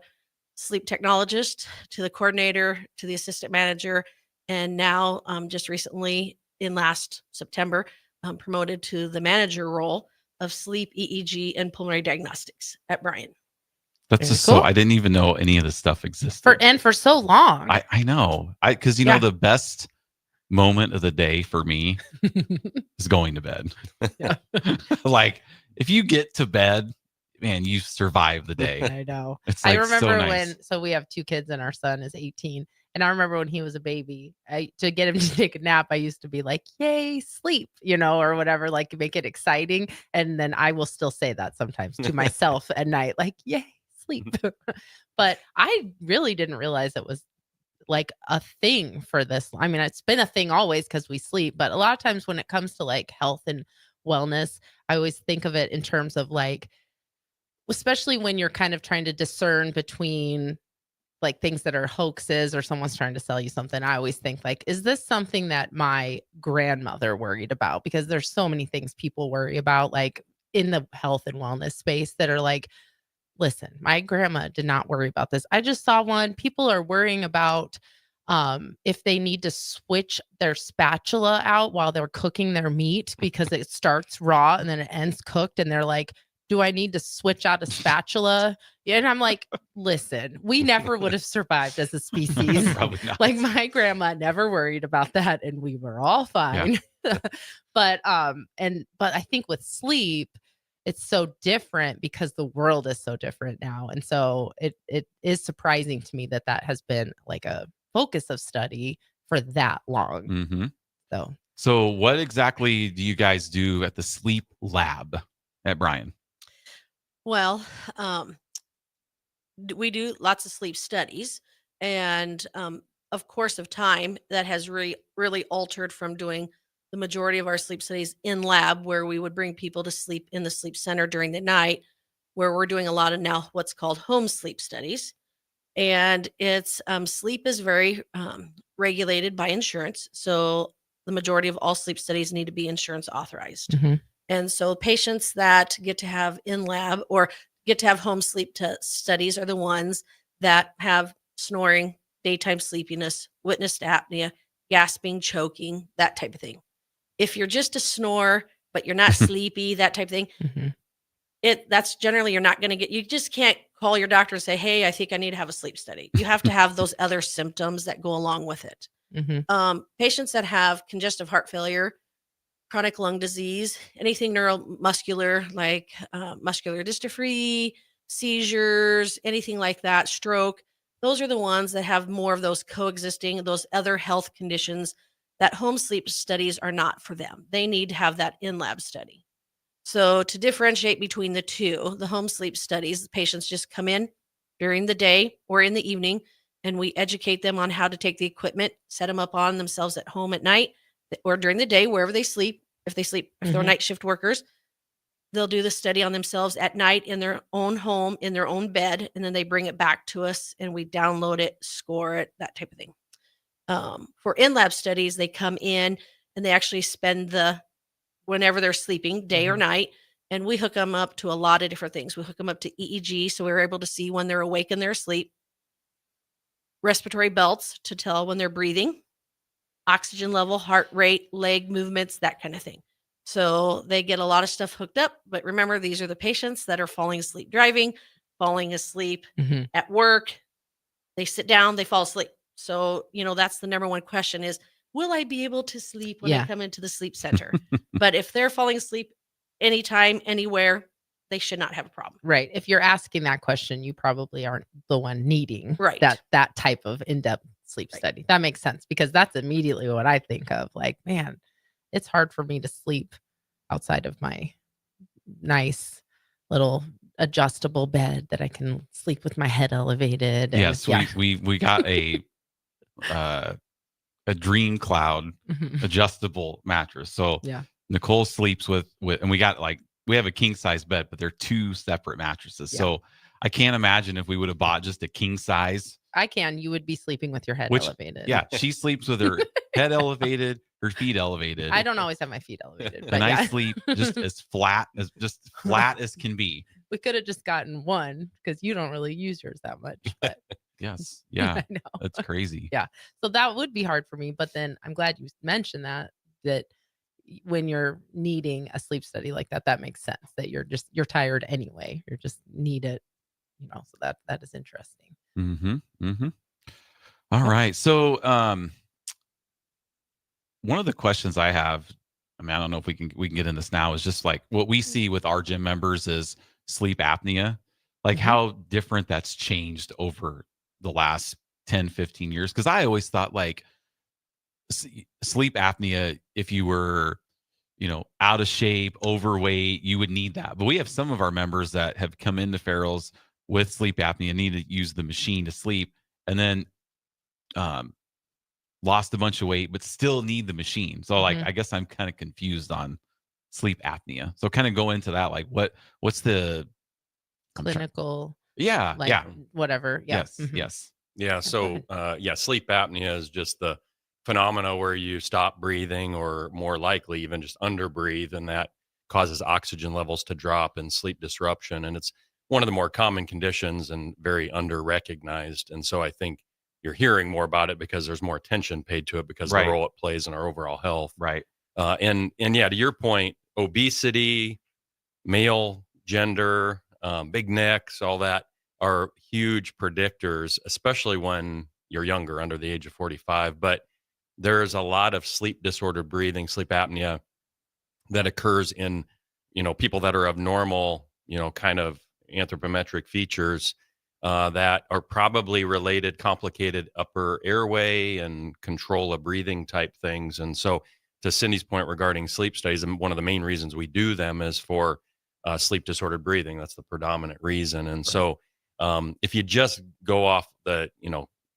sleep technologist to the coordinator to the assistant manager. And now just recently in last September, promoted to the manager role of sleep, EEG, and pulmonary diagnostics at Bryan. That's Very just cool. so I didn't even know any of this stuff existed. For so long. I know. Because you Yeah. know the best moment of the day for me is going to bed. Yeah. Like if you get to bed, man, you survive the day. I know. It's I like remember so nice. so we have 2 kids and our son is 18. And I remember when he was a baby, to get him to take a nap, I used to be like, yay, sleep, or whatever, like make it exciting. And then I will still say that sometimes to myself at night, like, yay, sleep. But I really didn't realize it was like a thing for this. I mean, it's been a thing always because we sleep, but a lot of times when it comes to like health and wellness, I always think of it in terms of like, especially when you're kind of trying to discern between like things that are hoaxes or someone's trying to sell you something. I always think like, is this something that my grandmother worried about? Because there's so many things people worry about, like in the health and wellness space that are like, listen, my grandma did not worry about this. I just saw one. People are worrying about if they need to switch their spatula out while they're cooking their meat because it starts raw and then it ends cooked. And they're like, do I need to switch out a spatula? And I'm like, listen, we never would have survived as a species. Probably not. Like my grandma never worried about that and we were all fine. Yeah. But I think with sleep, it's so different because the world is so different now. And so it is surprising to me that has been like a focus of study for that long. Mm-hmm. So what exactly do you guys do at the sleep lab at Bryan? Well, we do lots of sleep studies, and of course of time that has really altered from doing the majority of our sleep studies in lab, where we would bring people to sleep in the sleep center during the night, where we're doing a lot of now what's called home sleep studies. And it's sleep is very regulated by insurance. So the majority of all sleep studies need to be insurance authorized. Mm-hmm. And so patients that get to have in lab or get to have home sleep studies are the ones that have snoring, daytime sleepiness, witnessed apnea, gasping, choking, that type of thing. If you're just a snore, but you're not sleepy, that type of thing, that's generally you're not going to get, you just can't call your doctor and say, hey, I think I need to have a sleep study. You have to have those other symptoms that go along with it. Mm-hmm. Patients that have congestive heart failure, chronic lung disease, anything neuromuscular like muscular dystrophy, seizures, anything like that, stroke, those are the ones that have more of those coexisting, those other health conditions that home sleep studies are not for them. They need to have that in-lab study. So to differentiate between the two, the home sleep studies, the patients just come in during the day or in the evening, and we educate them on how to take the equipment, set them up on themselves at home at night or during the day, wherever they sleep. If they're night shift workers, they'll do the study on themselves at night in their own home, in their own bed, and then they bring it back to us and we download it, score it, that type of thing. For in-lab studies, they come in and they actually spend whenever they're sleeping, day or night, and we hook them up to a lot of different things. We hook them up to EEG, so we're able to see when they're awake and they're asleep, respiratory belts to tell when they're breathing, oxygen level, heart rate, leg movements, that kind of thing. So they get a lot of stuff hooked up, but remember, these are the patients that are falling asleep driving, falling asleep at work. They sit down, they fall asleep. So, that's the number one question is, will I be able to sleep when I come into the sleep center? But if they're falling asleep anytime, anywhere, they should not have a problem. Right. If you're asking that question, you probably aren't the one needing that type of in-depth sleep study. That makes sense because that's immediately what I think of. Like, man, it's hard for me to sleep outside of my nice little adjustable bed that I can sleep with my head elevated. And, yes, we got a Dream Cloud adjustable mattress. So Nicole sleeps with and we got we have a king size bed, but they're 2 separate mattresses. So I can't imagine if we would have bought just a king size. I can. You would be sleeping with your head Which, elevated. yeah, she sleeps with her head elevated, her feet elevated. I don't always have my feet elevated, but And I yeah. sleep just as flat as can be. We could have just gotten one because you don't really use yours that much. But Yes. Yeah. I know. That's crazy. Yeah. So that would be hard for me. But then I'm glad you mentioned that when you're needing a sleep study like that, that makes sense that you're tired anyway. You just need it, so that is interesting. Mm-hmm. Mm-hmm. All right. So one of the questions I have, I mean, I don't know if we can get in this now, is just like what we see with our gym members is sleep apnea, like how different that's changed over the last 10, 15 years. Because I always thought like sleep apnea, if you were, out of shape, overweight, you would need that. But we have some of our members that have come into Farrell's with sleep apnea, need to use the machine to sleep, and then lost a bunch of weight, but still need the machine. So like, I guess I'm kind of confused on sleep apnea. So kind of go into that, like what's the clinical? Whatever. Whatever. Yeah. Yes. Yes. Yeah. So, sleep apnea is just the phenomena where you stop breathing, or more likely even just underbreathe, and that causes oxygen levels to drop and sleep disruption. And it's one of the more common conditions and very under-recognized. And so I think you're hearing more about it because there's more attention paid to it because of the role it plays in our overall health. Right. And yeah, to your point, obesity, male gender, big necks, all that are huge predictors, especially when you're younger, under the age of 45. But there's a lot of sleep disordered breathing, sleep apnea, that occurs in, people that are of normal, kind of anthropometric features that are probably related, complicated upper airway and control of breathing type things. And so to Cindy's point regarding sleep studies, and one of the main reasons we do them is for sleep disordered breathing. That's the predominant reason. And so if you just go off the,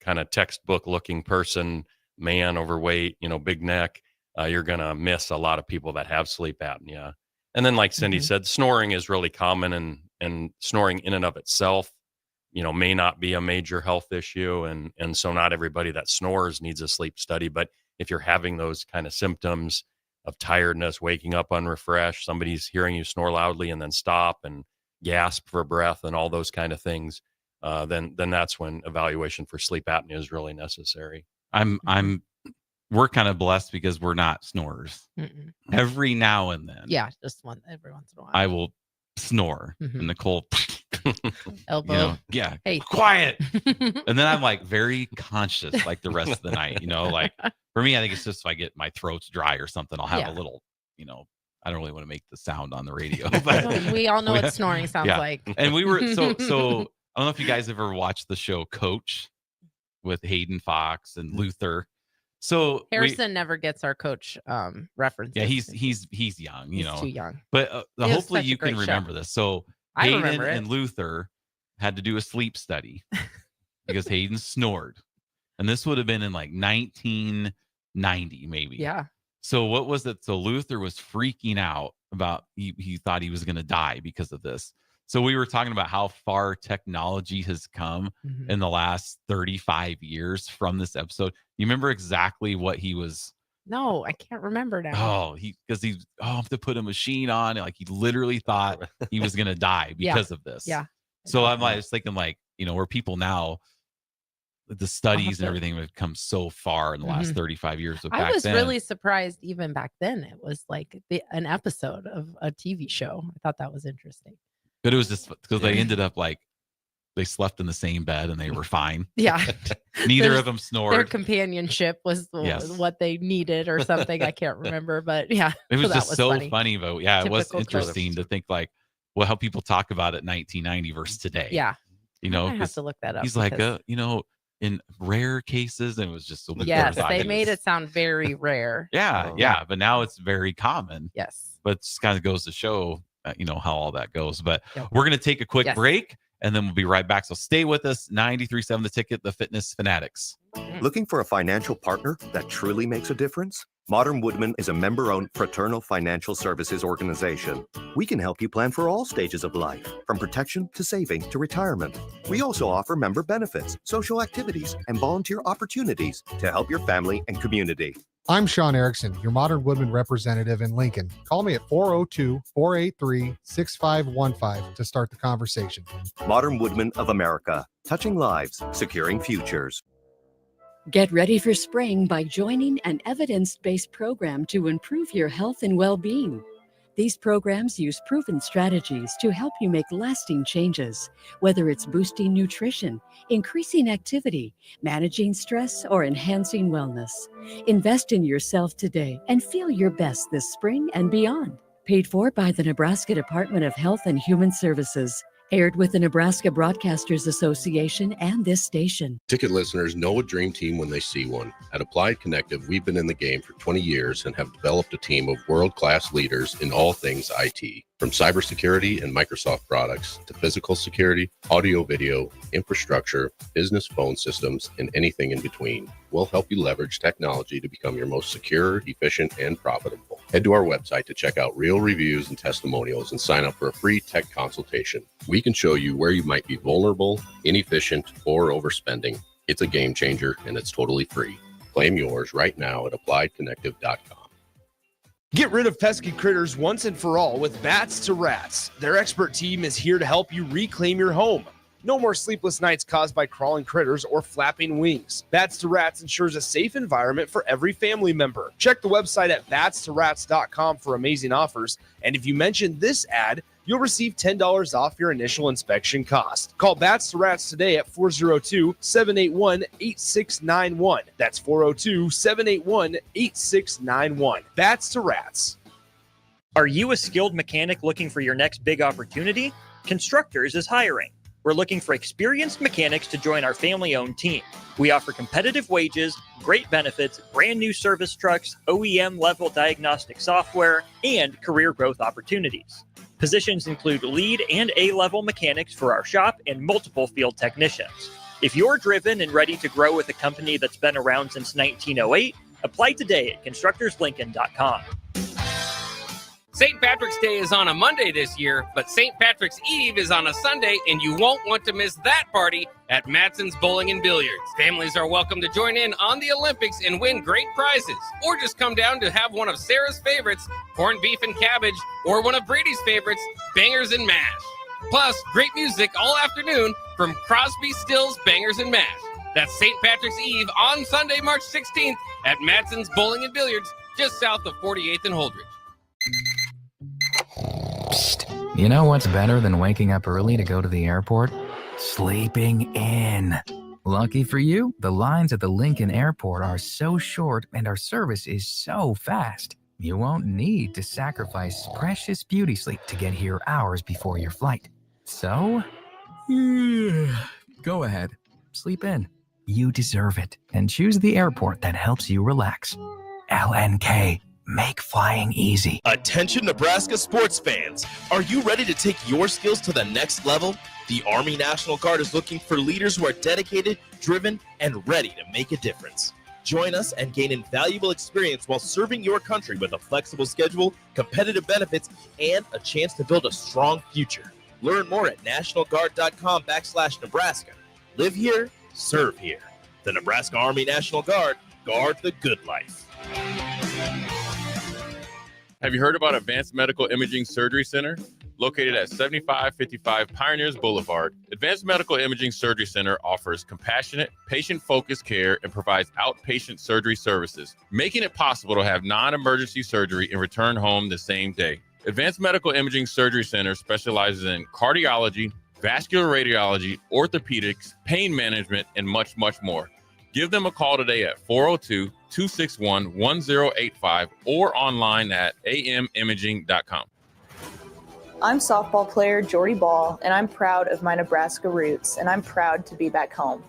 kind of textbook looking person, man, overweight, big neck, you're going to miss a lot of people that have sleep apnea. And then, like Cindy said, snoring is really common, and snoring in and of itself, may not be a major health issue. And so not everybody that snores needs a sleep study. But if you're having those kind of symptoms of tiredness, waking up unrefreshed, somebody's hearing you snore loudly and then stop and gasp for breath and all those kind of things, then that's when evaluation for sleep apnea is really necessary. We're kind of blessed because we're not snorers. Every now and then. Yeah. Just every once in a while. I will snore and Nicole elbow. Hey, quiet. And then I'm like very conscious like the rest of the night, like for me, I think it's just if I get my throat's dry or something, I'll have a little, I don't really want to make the sound on the radio, but we all know what snoring sounds like. And we were so I don't know if you guys ever watched the show Coach with Hayden Fox and Luther. So Harrison never gets our Coach references. Yeah, he's young, he's too young. But hopefully you can remember this. So Hayden and Luther had to do a sleep study because Hayden snored, and this would have been in like 1990 maybe. Yeah. So what was it? So Luther was freaking out about he thought he was going to die because of this. So we were talking about how far technology has come in the last 35 years from this episode. You remember exactly what he was? No, I can't remember now. Oh, I have to put a machine on. Like he literally thought he was going to die because of this. Yeah. So I was thinking like, where people now, the studies and everything have come so far in the last 35 years. But I was really surprised even back then. It was like an episode of a TV show. I thought that was interesting. But it was just because they ended up like they slept in the same bed and they were fine. Yeah. Neither of them snored. Their companionship was what they needed or something. I can't remember, but yeah. It was just so funny, but yeah, it was interesting to think like, how people talk about it 1990 versus today. Yeah. I have to look that up. He's like, in rare cases, and it was just so. Yes, they made it sound very rare. Yeah. But now it's very common. Yes. But it just kind of goes to show, how all that goes. But we're going to take a quick break and then we'll be right back. So stay with us. 93.7 The Ticket, the Fitness Fanatics. Looking for a financial partner that truly makes a difference? Modern Woodman is a member-owned fraternal financial services organization. We can help you plan for all stages of life, from protection to saving to retirement. We also offer member benefits, social activities, and volunteer opportunities to help your family and community. I'm Sean Erickson, your Modern Woodman representative in Lincoln. Call me at 402-483-6515 to start the conversation. Modern Woodman of America, touching lives, securing futures. Get ready for spring by joining an evidence-based program to improve your health and well-being. These programs use proven strategies to help you make lasting changes, whether it's boosting nutrition, increasing activity, managing stress, or enhancing wellness. Invest in yourself today and feel your best this spring and beyond. Paid for by the Nebraska Department of Health and Human Services. Aired with the Nebraska Broadcasters Association and this station. Ticket listeners know a dream team when they see one. At Applied Connective, we've been in the game for 20 years and have developed a team of world-class leaders in all things IT. From cybersecurity and Microsoft products to physical security, audio, video, infrastructure, business phone systems, and anything in between. We'll help you leverage technology to become your most secure, efficient, and profitable. Head to our website to check out real reviews and testimonials and sign up for a free tech consultation. We can show you where you might be vulnerable, inefficient, or overspending. It's a game changer, and it's totally free. Claim yours right now at appliedconnective.com. Get rid of pesky critters once and for all with Bats to Rats. Their expert team is here to help you reclaim your home. No more sleepless nights caused by crawling critters or flapping wings. Bats to Rats ensures a safe environment for every family member. Check the website at batstorats.com for amazing offers. And if you mention this ad, you'll receive $10 off your initial inspection cost. Call Bats to Rats today at 402-781-8691. That's 402-781-8691. Bats to Rats. Are you a skilled mechanic looking for your next big opportunity? Constructors is hiring. We're looking for experienced mechanics to join our family-owned team. We offer competitive wages, great benefits, brand new service trucks, OEM-level diagnostic software, and career growth opportunities. Positions include lead and A-level mechanics for our shop and multiple field technicians. If you're driven and ready to grow with a company that's been around since 1908, apply today at constructorslincoln.com. St. Patrick's Day is on a Monday this year, but St. Patrick's Eve is on a Sunday, and you won't want to miss that party at Matson's Bowling and Billiards. Families are welcome to join in on the Olympics and win great prizes, or just come down to have one of Sarah's favorites, corned beef and cabbage, or one of Brady's favorites, bangers and mash. Plus, great music all afternoon from Crosby, Stills, Bangers and Mash. That's St. Patrick's Eve on Sunday, March 16th at Matson's Bowling and Billiards, just south of 48th and Holdridge. You know what's better than waking up early to go to the airport? Sleeping in. Lucky for you, the lines at the Lincoln Airport are so short and our service is so fast. You won't need to sacrifice precious beauty sleep to get here hours before your flight. So, go ahead, sleep in. You deserve it, and choose the airport that helps you relax. LNK. Make flying easy. Attention Nebraska sports fans. Are you ready to take your skills to the next level? The Army National Guard is looking for leaders who are dedicated, driven, and ready to make a difference. Join us and gain invaluable experience while serving your country with a flexible schedule, competitive benefits, and a chance to build a strong future. Learn more at nationalguard.com/Nebraska. Live here, serve here. The Nebraska Army National Guard, guard the good life. Have you heard about Advanced Medical Imaging Surgery Center? Located at 7555 Pioneers Boulevard, Advanced Medical Imaging Surgery Center offers compassionate, patient-focused care and provides outpatient surgery services, making it possible to have non-emergency surgery and return home the same day. Advanced Medical Imaging Surgery Center specializes in cardiology, vascular radiology, orthopedics, pain management, and much, much more. Give them a call today at 402-261-1085 or online at amimaging.com. I'm softball player Jordy Ball, and I'm proud of my Nebraska roots, and I'm proud to be back home.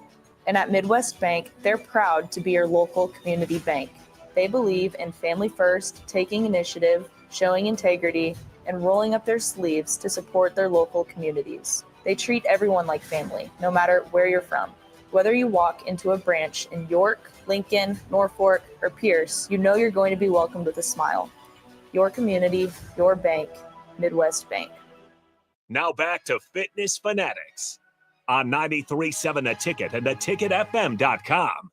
And at Midwest Bank, they're proud to be your local community bank. They believe in family first, taking initiative, showing integrity, and rolling up their sleeves to support their local communities. They treat everyone like family, no matter where you're from. Whether you walk into a branch in York, Lincoln, Norfolk, or Pierce, you know you're going to be welcomed with a smile. Your community, your bank, Midwest Bank. Now back to Fitness Fanatics on 93.7 The Ticket and theticketfm.com.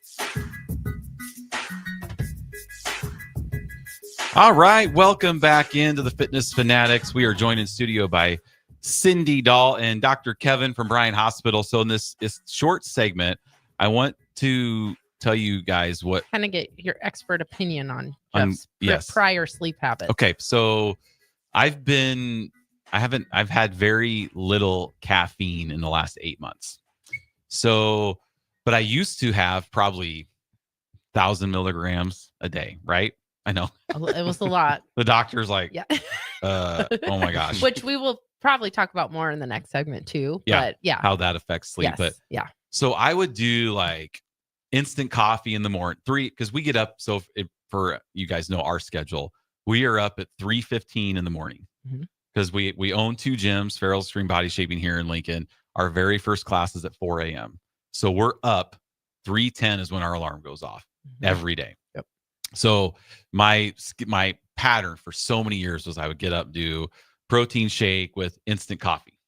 All right, welcome back into the Fitness Fanatics. We are joined in studio by Cindy Dahl and Dr. Kevin from Bryan Hospital. So in this short segment, I want to tell you guys what kind of get your expert opinion on Jeff's yes. prior sleep habits. Okay, so I've had very little caffeine in the last 8 months. So, but I used to have probably 1,000 milligrams a day, right? I know. It was a lot. The doctor's like, yeah. Oh my gosh. Which we will probably talk about more in the next segment too. Yeah. But yeah. How that affects sleep. Yes, But yeah. So I would do like instant coffee in the morning, because we get up. So for you guys know our schedule, we are up at 3:15 in the morning because we own 2 gyms, Farrell Extreme Body Shaping here in Lincoln. Our very first class is at 4 a.m. So we're up 3:10 is when our alarm goes off every day. Yep. So my pattern for so many years was I would get up, do protein shake with instant coffee,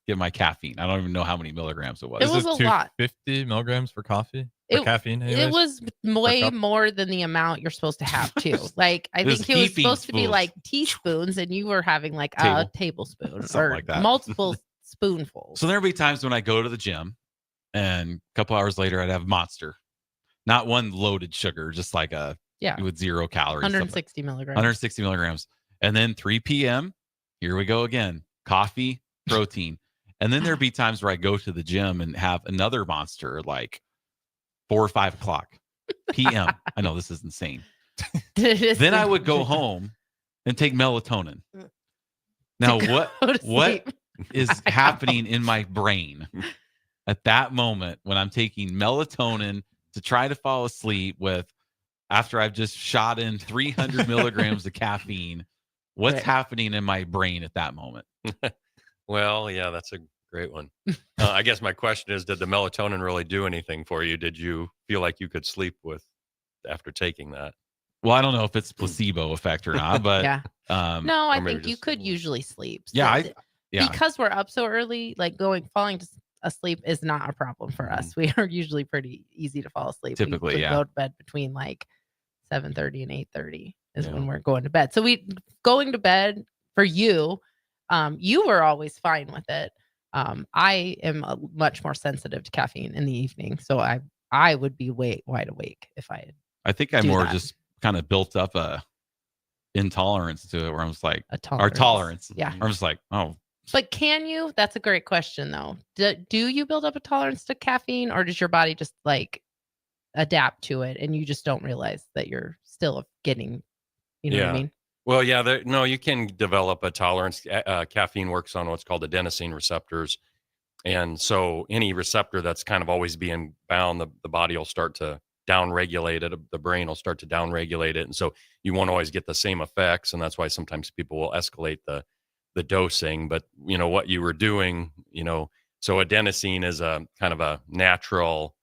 get my caffeine. I don't even know how many milligrams it was. It was a lot. 50 milligrams for coffee? For caffeine? It was way more than the amount you're supposed to have too. Like I think it was supposed to be like teaspoons, and you were having like a tablespoon or like that. multiple spoonfuls. So there'd be times when I go to the gym, and a couple hours later I'd have Monster, not one loaded sugar, just like with 0 calories, 160 milligrams. 160 milligrams, and then 3 p.m. Here we go again, coffee, protein, and then there'd be times where I go to the gym and have another Monster like 4 or 5 o'clock p.m. I know this is insane. Then I would go home and take melatonin. Now, what is happening in my brain at that moment when I'm taking melatonin to try to fall asleep after I've just shot in 300 milligrams of caffeine? What's happening in my brain at that moment? Well, yeah, that's a great one. I guess my question is, did the melatonin really do anything for you? Did you feel like you could sleep after taking that? Well, I don't know if it's placebo effect or not, but yeah. No, I think you could usually sleep. So because we're up so early, like falling asleep is not a problem for us. We are usually pretty easy to fall asleep. Typically, we go to bed between like 7:30 and 8:30 is when we're going to bed. So going to bed for you, you were always fine with it. I am much more sensitive to caffeine in the evening, so I would be wide awake if I think I more just kind of built up a intolerance to it, where I'm just like our tolerance. Yeah, I'm just like, oh. But can you? That's a great question, though. Do you build up a tolerance to caffeine, or does your body just like adapt to it, and you just don't realize that you're still getting, you know what I mean? Well, yeah, no, you can develop a tolerance. Caffeine works on what's called adenosine receptors. And so any receptor that's kind of always being bound, the body will start to downregulate it. The brain will start to downregulate it. And so you won't always get the same effects. And that's why sometimes people will escalate the dosing. But, what you were doing, so adenosine is a kind of a natural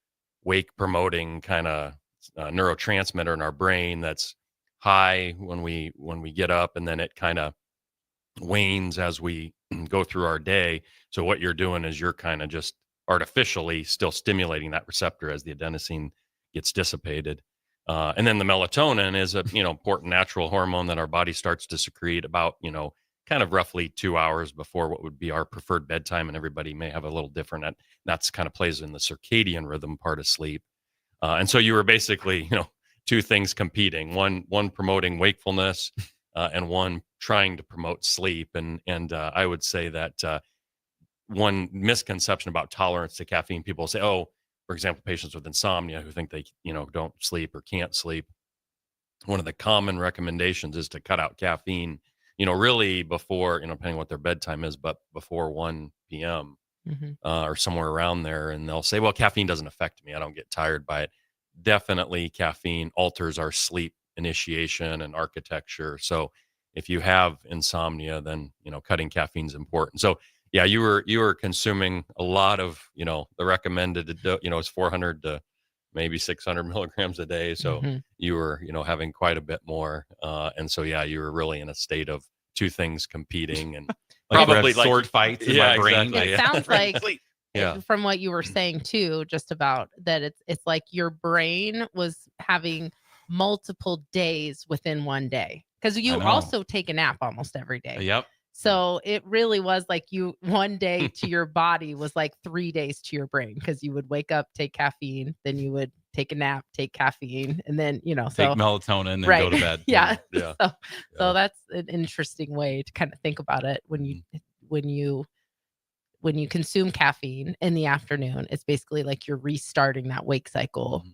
wake promoting kind of neurotransmitter in our brain that's high when we get up, and then it kind of wanes as we go through our day. So what you're doing is you're kind of just artificially still stimulating that receptor as the adenosine gets dissipated. And then the melatonin is a important natural hormone that our body starts to secrete about kind of roughly 2 hours before what would be our preferred bedtime, and everybody may have a little different. That's kind of plays in the circadian rhythm part of sleep. And so you were basically 2 things competing, one promoting wakefulness and one trying to promote sleep. And I would say that one misconception about tolerance to caffeine, people say, oh, for example, patients with insomnia who think they, don't sleep or can't sleep. One of the common recommendations is to cut out caffeine, really before, depending on what their bedtime is, but before 1 p.m. Or somewhere around there. And they'll say, well, caffeine doesn't affect me. I don't get tired by it. Definitely caffeine alters our sleep initiation and architecture. So if you have insomnia, then, cutting caffeine is important. So yeah, you were consuming a lot of, the recommended, is 400 to maybe 600 milligrams a day. So you were, having quite a bit more. And so, yeah, you were really in a state of two things competing and probably sword fights in my brain. Exactly. It sounds like Yeah. from what you were saying too, just about that it's like your brain was having multiple days within one day, because you also take a nap almost every day. Yep. So it really was like one day to your body was like 3 days to your brain, because you would wake up, take caffeine, then you would take a nap, take caffeine, and then take melatonin and then go to bed. Yeah. Yeah. So that's an interesting way to kind of think about it. When you consume caffeine in the afternoon, it's basically like you're restarting that wake cycle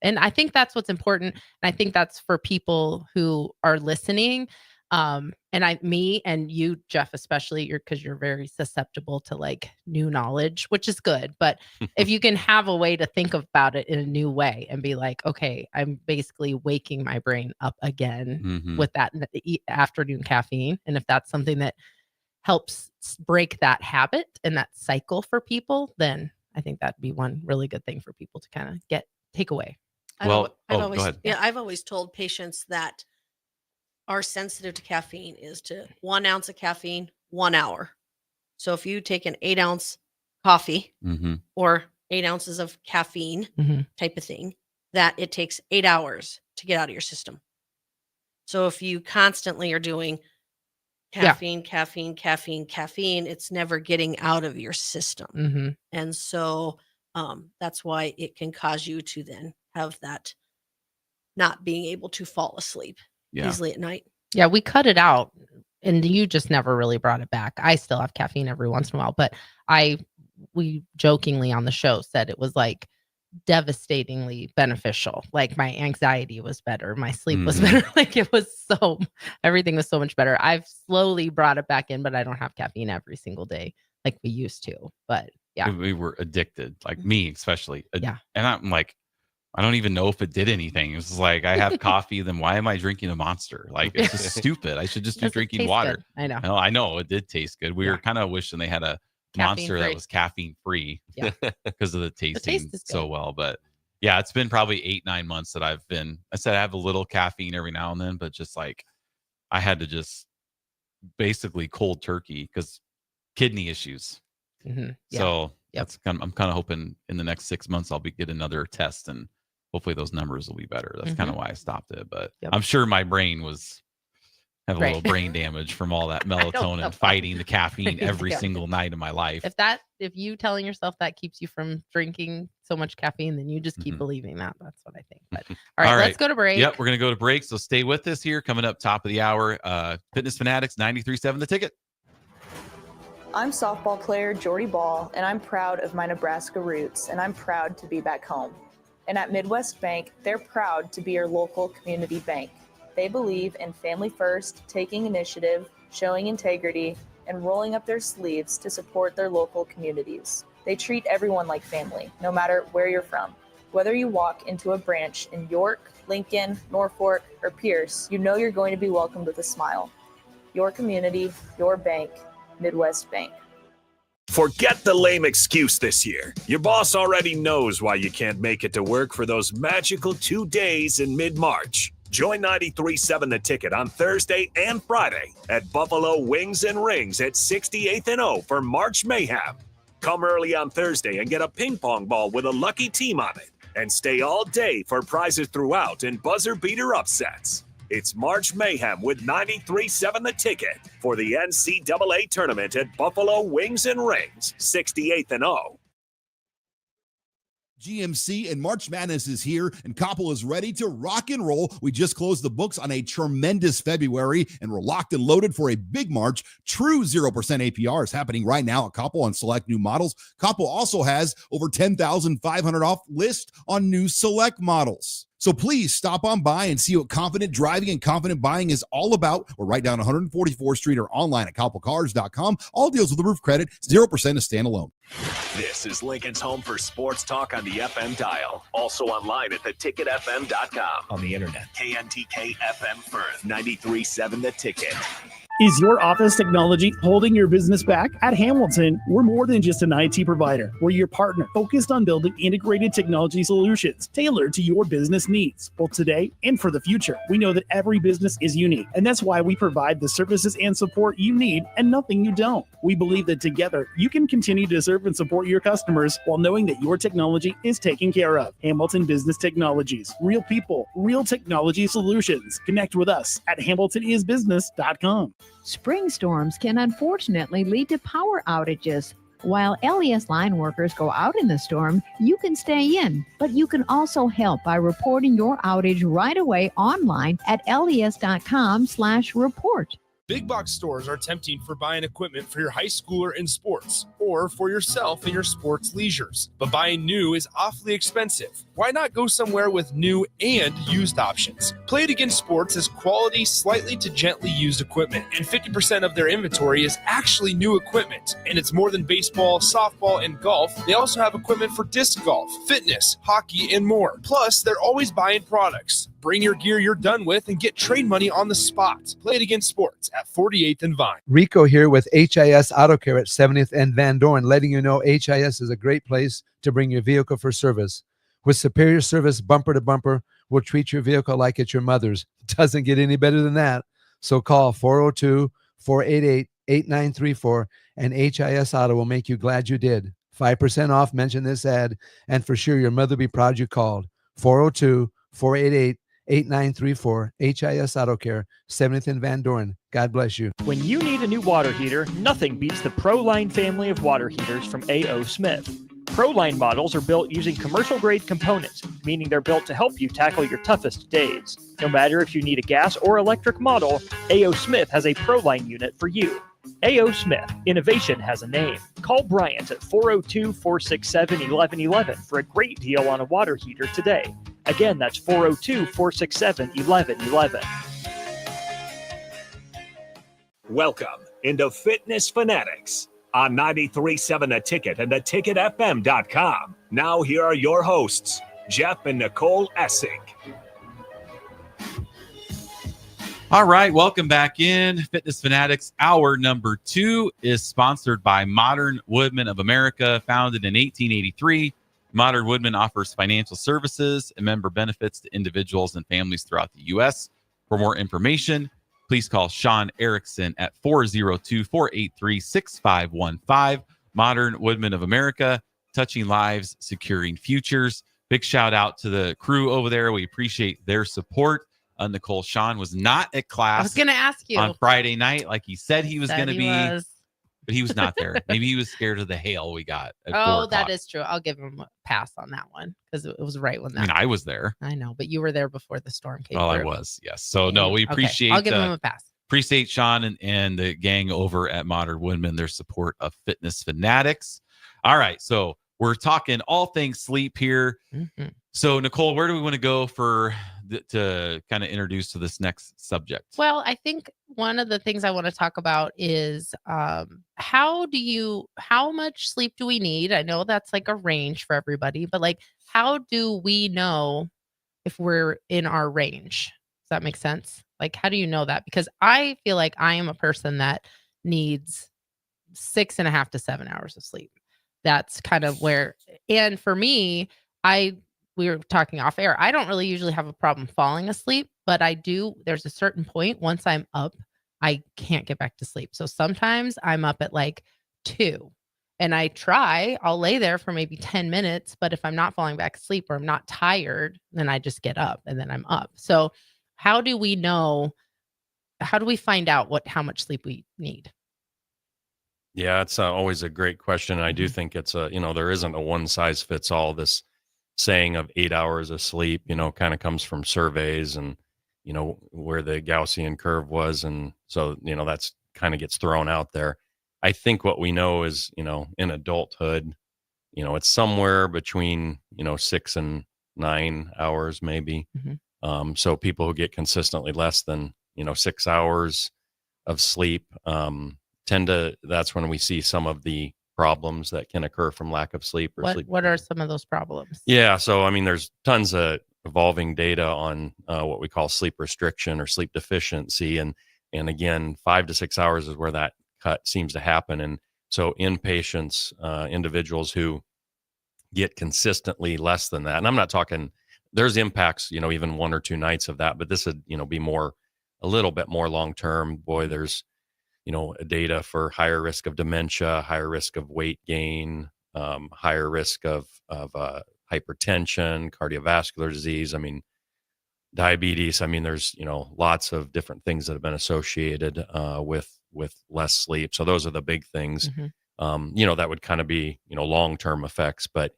and I think that's what's important. And I think that's for people who are listening. Me and you, Jeff, especially, because you're very susceptible to like new knowledge, which is good. But if you can have a way to think about it in a new way and be like, okay, I'm basically waking my brain up again with that afternoon caffeine. And if that's something that helps break that habit and that cycle for people, then I think that'd be one really good thing for people to kind of take away. Go ahead. Yeah, I've always told patients that are sensitive to caffeine is to 1 ounce of caffeine, 1 hour. So if you take an 8-ounce coffee or 8 ounces of caffeine type of thing, that it takes 8 hours to get out of your system. So if you constantly are doing caffeine, it's never getting out of your system. And so that's why it can cause you to then have that not being able to fall asleep easily at night. Yeah, we cut it out, and you just never really brought it back. I still have caffeine every once in a while, but we jokingly on the show said it was like devastatingly beneficial. Like my anxiety was better, my sleep was better. Like everything was so much better. I've slowly brought it back in, but I don't have caffeine every single day like we used to. But yeah, we were addicted, like me especially. Yeah, and I'm like, I don't even know if it did anything. It was like, I have coffee, then why am I drinking a Monster? Like, it's just stupid. I should just be drinking water. Good. I know it did taste good. We were kind of wishing they had a Monster that was caffeine free because of the tasting so well. But yeah, it's been probably 8-9 months that I have a little caffeine every now and then, but just like I had to just basically cold turkey because kidney issues. So I'm kind of hoping in the next 6 months I'll get another test and hopefully those numbers will be better. That's kind of why I stopped it. But I'm sure my brain was having a little brain damage from all that melatonin fighting the caffeine every single night of my life. If you telling yourself that keeps you from drinking so much caffeine, then you just keep believing that. That's what I think. But all right, let's go to break. Yep, we're gonna go to break. So stay with us here. Coming up top of the hour, Fitness Fanatics 93.7 The Ticket. I'm softball player Jordy Ball, and I'm proud of my Nebraska roots, and I'm proud to be back home. And at Midwest Bank, they're proud to be your local community bank. They believe in family first, taking initiative, showing integrity, and rolling up their sleeves to support their local communities. They treat everyone like family, no matter where you're from. Whether you walk into a branch in York, Lincoln, Norfolk, or Pierce, you know you're going to be welcomed with a smile. Your community, your bank, Midwest Bank. Forget the lame excuse this year. Your boss already knows why you can't make it to work for those magical 2 days in mid-March. Join 93.7 The Ticket on Thursday and Friday at Buffalo Wings and Rings at 68th and O for March Mayhem. Come early on Thursday and get a ping pong ball with a lucky team on it. And stay all day for prizes throughout and buzzer beater upsets. It's March Mayhem with 93.7 The Ticket for the NCAA tournament at Buffalo Wings and Rings, 68th and O. GMC and March Madness is here, and Koppel is ready to rock and roll. We just closed the books on a tremendous February, and we're locked and loaded for a big March. True 0% APR is happening right now at Koppel on select new models. Koppel also has over 10,500 off list on new select models. So please stop on by and see what confident driving and confident buying is all about. We're right down 144th Street or online at koppelcars.com. All deals with the roof credit, 0% is standalone. This is Lincoln's home for sports talk on the FM dial. Also online at theticketfm.com. On the internet. KNTK FM Firth, 93.7 The Ticket. Is your office technology holding your business back? At Hamilton, we're more than just an IT provider. We're your partner, focused on building integrated technology solutions tailored to your business needs, both today and for the future. We know that every business is unique, and that's why we provide the services and support you need and nothing you don't. We believe that together, you can continue to serve and support your customers while knowing that your technology is taken care of. Hamilton Business Technologies. Real people, real technology solutions. Connect with us at hamiltonisbusiness.com. Spring storms can unfortunately lead to power outages. While LES line workers go out in the storm, you can stay in, but you can also help by reporting your outage right away online at les.com/report. Big box stores are tempting for buying equipment for your high schooler in sports or for yourself in your sports leisures. But buying new is awfully expensive. Why not go somewhere with new and used options? Play It Again Sports is quality, slightly to gently used equipment, and 50% of their inventory is actually new equipment. And it's more than baseball, softball, and golf. They also have equipment for disc golf, fitness, hockey, and more. Plus, they're always buying products. Bring your gear you're done with and get trade money on the spot. Play It Again Sports at 48th and Vine. Rico here with HIS Auto Care at 70th and Van Dorn, letting you know HIS is a great place to bring your vehicle for service. With superior service bumper to bumper, we'll treat your vehicle like it's your mother's. Doesn't get any better than that. So call 402-488-8934 and HIS Auto will make you glad you did. 5% off, mention this ad, and for sure your mother will be proud you called. 402-488-8934, HIS Auto Care, 70th and Van Dorn. God bless you. When you need a new water heater, nothing beats the ProLine family of water heaters from A.O. Smith. ProLine models are built using commercial-grade components, meaning they're built to help you tackle your toughest days. No matter if you need a gas or electric model, A.O. Smith has a ProLine unit for you. A.O. Smith, innovation has a name. Call Bryant at 402-467-1111 for a great deal on a water heater today. Again, that's 402-467-1111. Welcome into Fitness Fanatics on 93.7 The Ticket and theticketfm.com. Now here are your hosts, Jeff and Nicole Essig. All right, welcome back in. Fitness Fanatics. Hour number 2 is sponsored by Modern Woodmen of America. Founded in 1883, Modern Woodmen offers financial services and member benefits to individuals and families throughout the U.S. For more information, please call Sean Erickson at 402-483-6515. Modern Woodmen of America, touching lives, securing futures. Big shout out to the crew over there. We appreciate their support. Nicole, Sean was not at class. I was going to ask you on Friday night, like he said he was going to be, but he was not there. Maybe he was scared of the hail we got. Oh, that is true. I'll give him a pass on that one because it was right when that. I mean, I was there. I know, but you were there before the storm came. Well, I was, yes. So no, we appreciate. Okay. I'll give him a pass. Appreciate Sean and the gang over at Modern Woodmen, their support of Fitness Fanatics. All right, so we're talking all things sleep here. Mm-hmm. So Nicole, where do we want to go to kind of introduce to this next subject? Well, I think one of the things I want to talk about is how much sleep do we need? I know that's like a range for everybody, but like, how do we know if we're in our range? Does that make sense? Like, how do you know that? Because I feel like I am a person that needs 6.5 to 7 hours of sleep. That's kind of where, and for me, we were talking off air. I don't really usually have a problem falling asleep, but I do. There's a certain point once I'm up, I can't get back to sleep. So sometimes I'm up at like 2 and I'll lay there for maybe 10 minutes. But if I'm not falling back asleep or I'm not tired, then I just get up and then I'm up. So how do we know? How do we find out how much sleep we need? Yeah, it's always a great question. And I do think it's there isn't a one size fits all. This saying of 8 hours of sleep, kind of comes from surveys and, where the Gaussian curve was. And so, that's kind of gets thrown out there. I think what we know is, in adulthood, it's somewhere between, 6 and 9 hours, maybe. Mm-hmm. So people who get consistently less than, 6 hours of sleep, that's when we see some of the problems that can occur from lack of sleep or sleep. What are some of those problems? Yeah. So, there's tons of evolving data on what we call sleep restriction or sleep deficiency. And And again, 5 to 6 hours is where that cut seems to happen. And so inpatients, individuals who get consistently less than that, and I'm not talking, there's impacts, even 1 or 2 nights of that, but this would, be a little bit more long-term. Boy, there's, data for higher risk of dementia, higher risk of weight gain, higher risk of hypertension, cardiovascular disease. I mean, diabetes. I mean, there's, lots of different things that have been associated with less sleep. So those are the big things, that would kind of be, long-term effects, but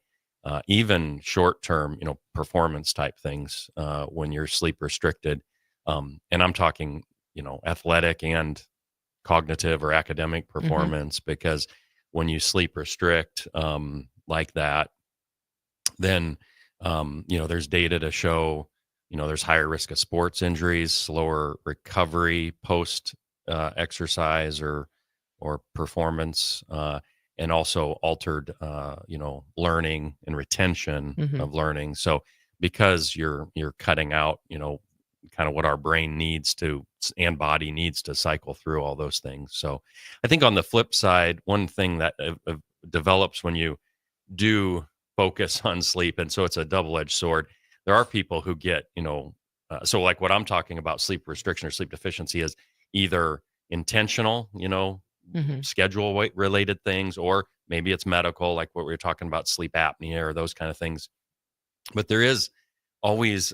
even short-term, performance type things when you're sleep restricted. And I'm talking, athletic and cognitive or academic performance, because when you sleep restrict like that, then, there's data to show, there's higher risk of sports injuries, slower recovery post exercise or performance, and also altered, learning and retention of learning. So because you're cutting out, kind of what our brain needs to and body needs to cycle through all those things. So I think on the flip side, one thing that develops when you do focus on sleep, and so it's a double-edged sword, there are people who get, so like what I'm talking about, sleep restriction or sleep deficiency, is either intentional, schedule related things, or maybe it's medical, like what we were talking about, sleep apnea or those kind of things. But there is always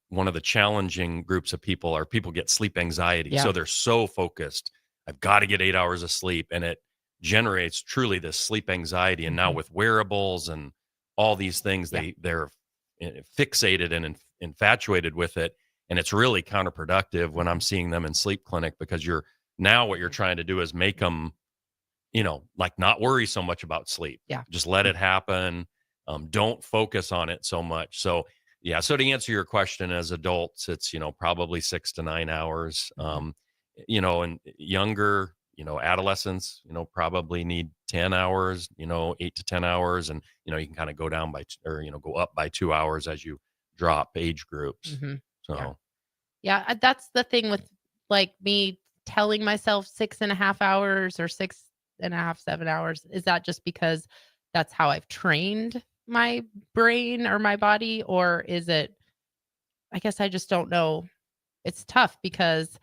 one of the challenging groups of people are people get sleep anxiety. Yeah. So they're so focused, I've got to get 8 hours of sleep, and it generates truly this sleep anxiety. And now with wearables and all these things, they're fixated and infatuated with it, and it's really counterproductive when I'm seeing them in sleep clinic, because what you're trying to do is make them, like not worry so much about sleep. Yeah. Just let it happen. Don't focus on it so much. So yeah. So to answer your question, as adults, it's, probably 6 to 9 hours, and younger, adolescents, probably need 10 hours, 8 to 10 hours. And, you can kind of go down go up by 2 hours as you drop age groups. So yeah, that's the thing with like me telling myself 6.5 hours or 6.5, 7 hours. Is that just because that's how I've trained my brain or my body? Or is it, I guess I just don't know. It's tough because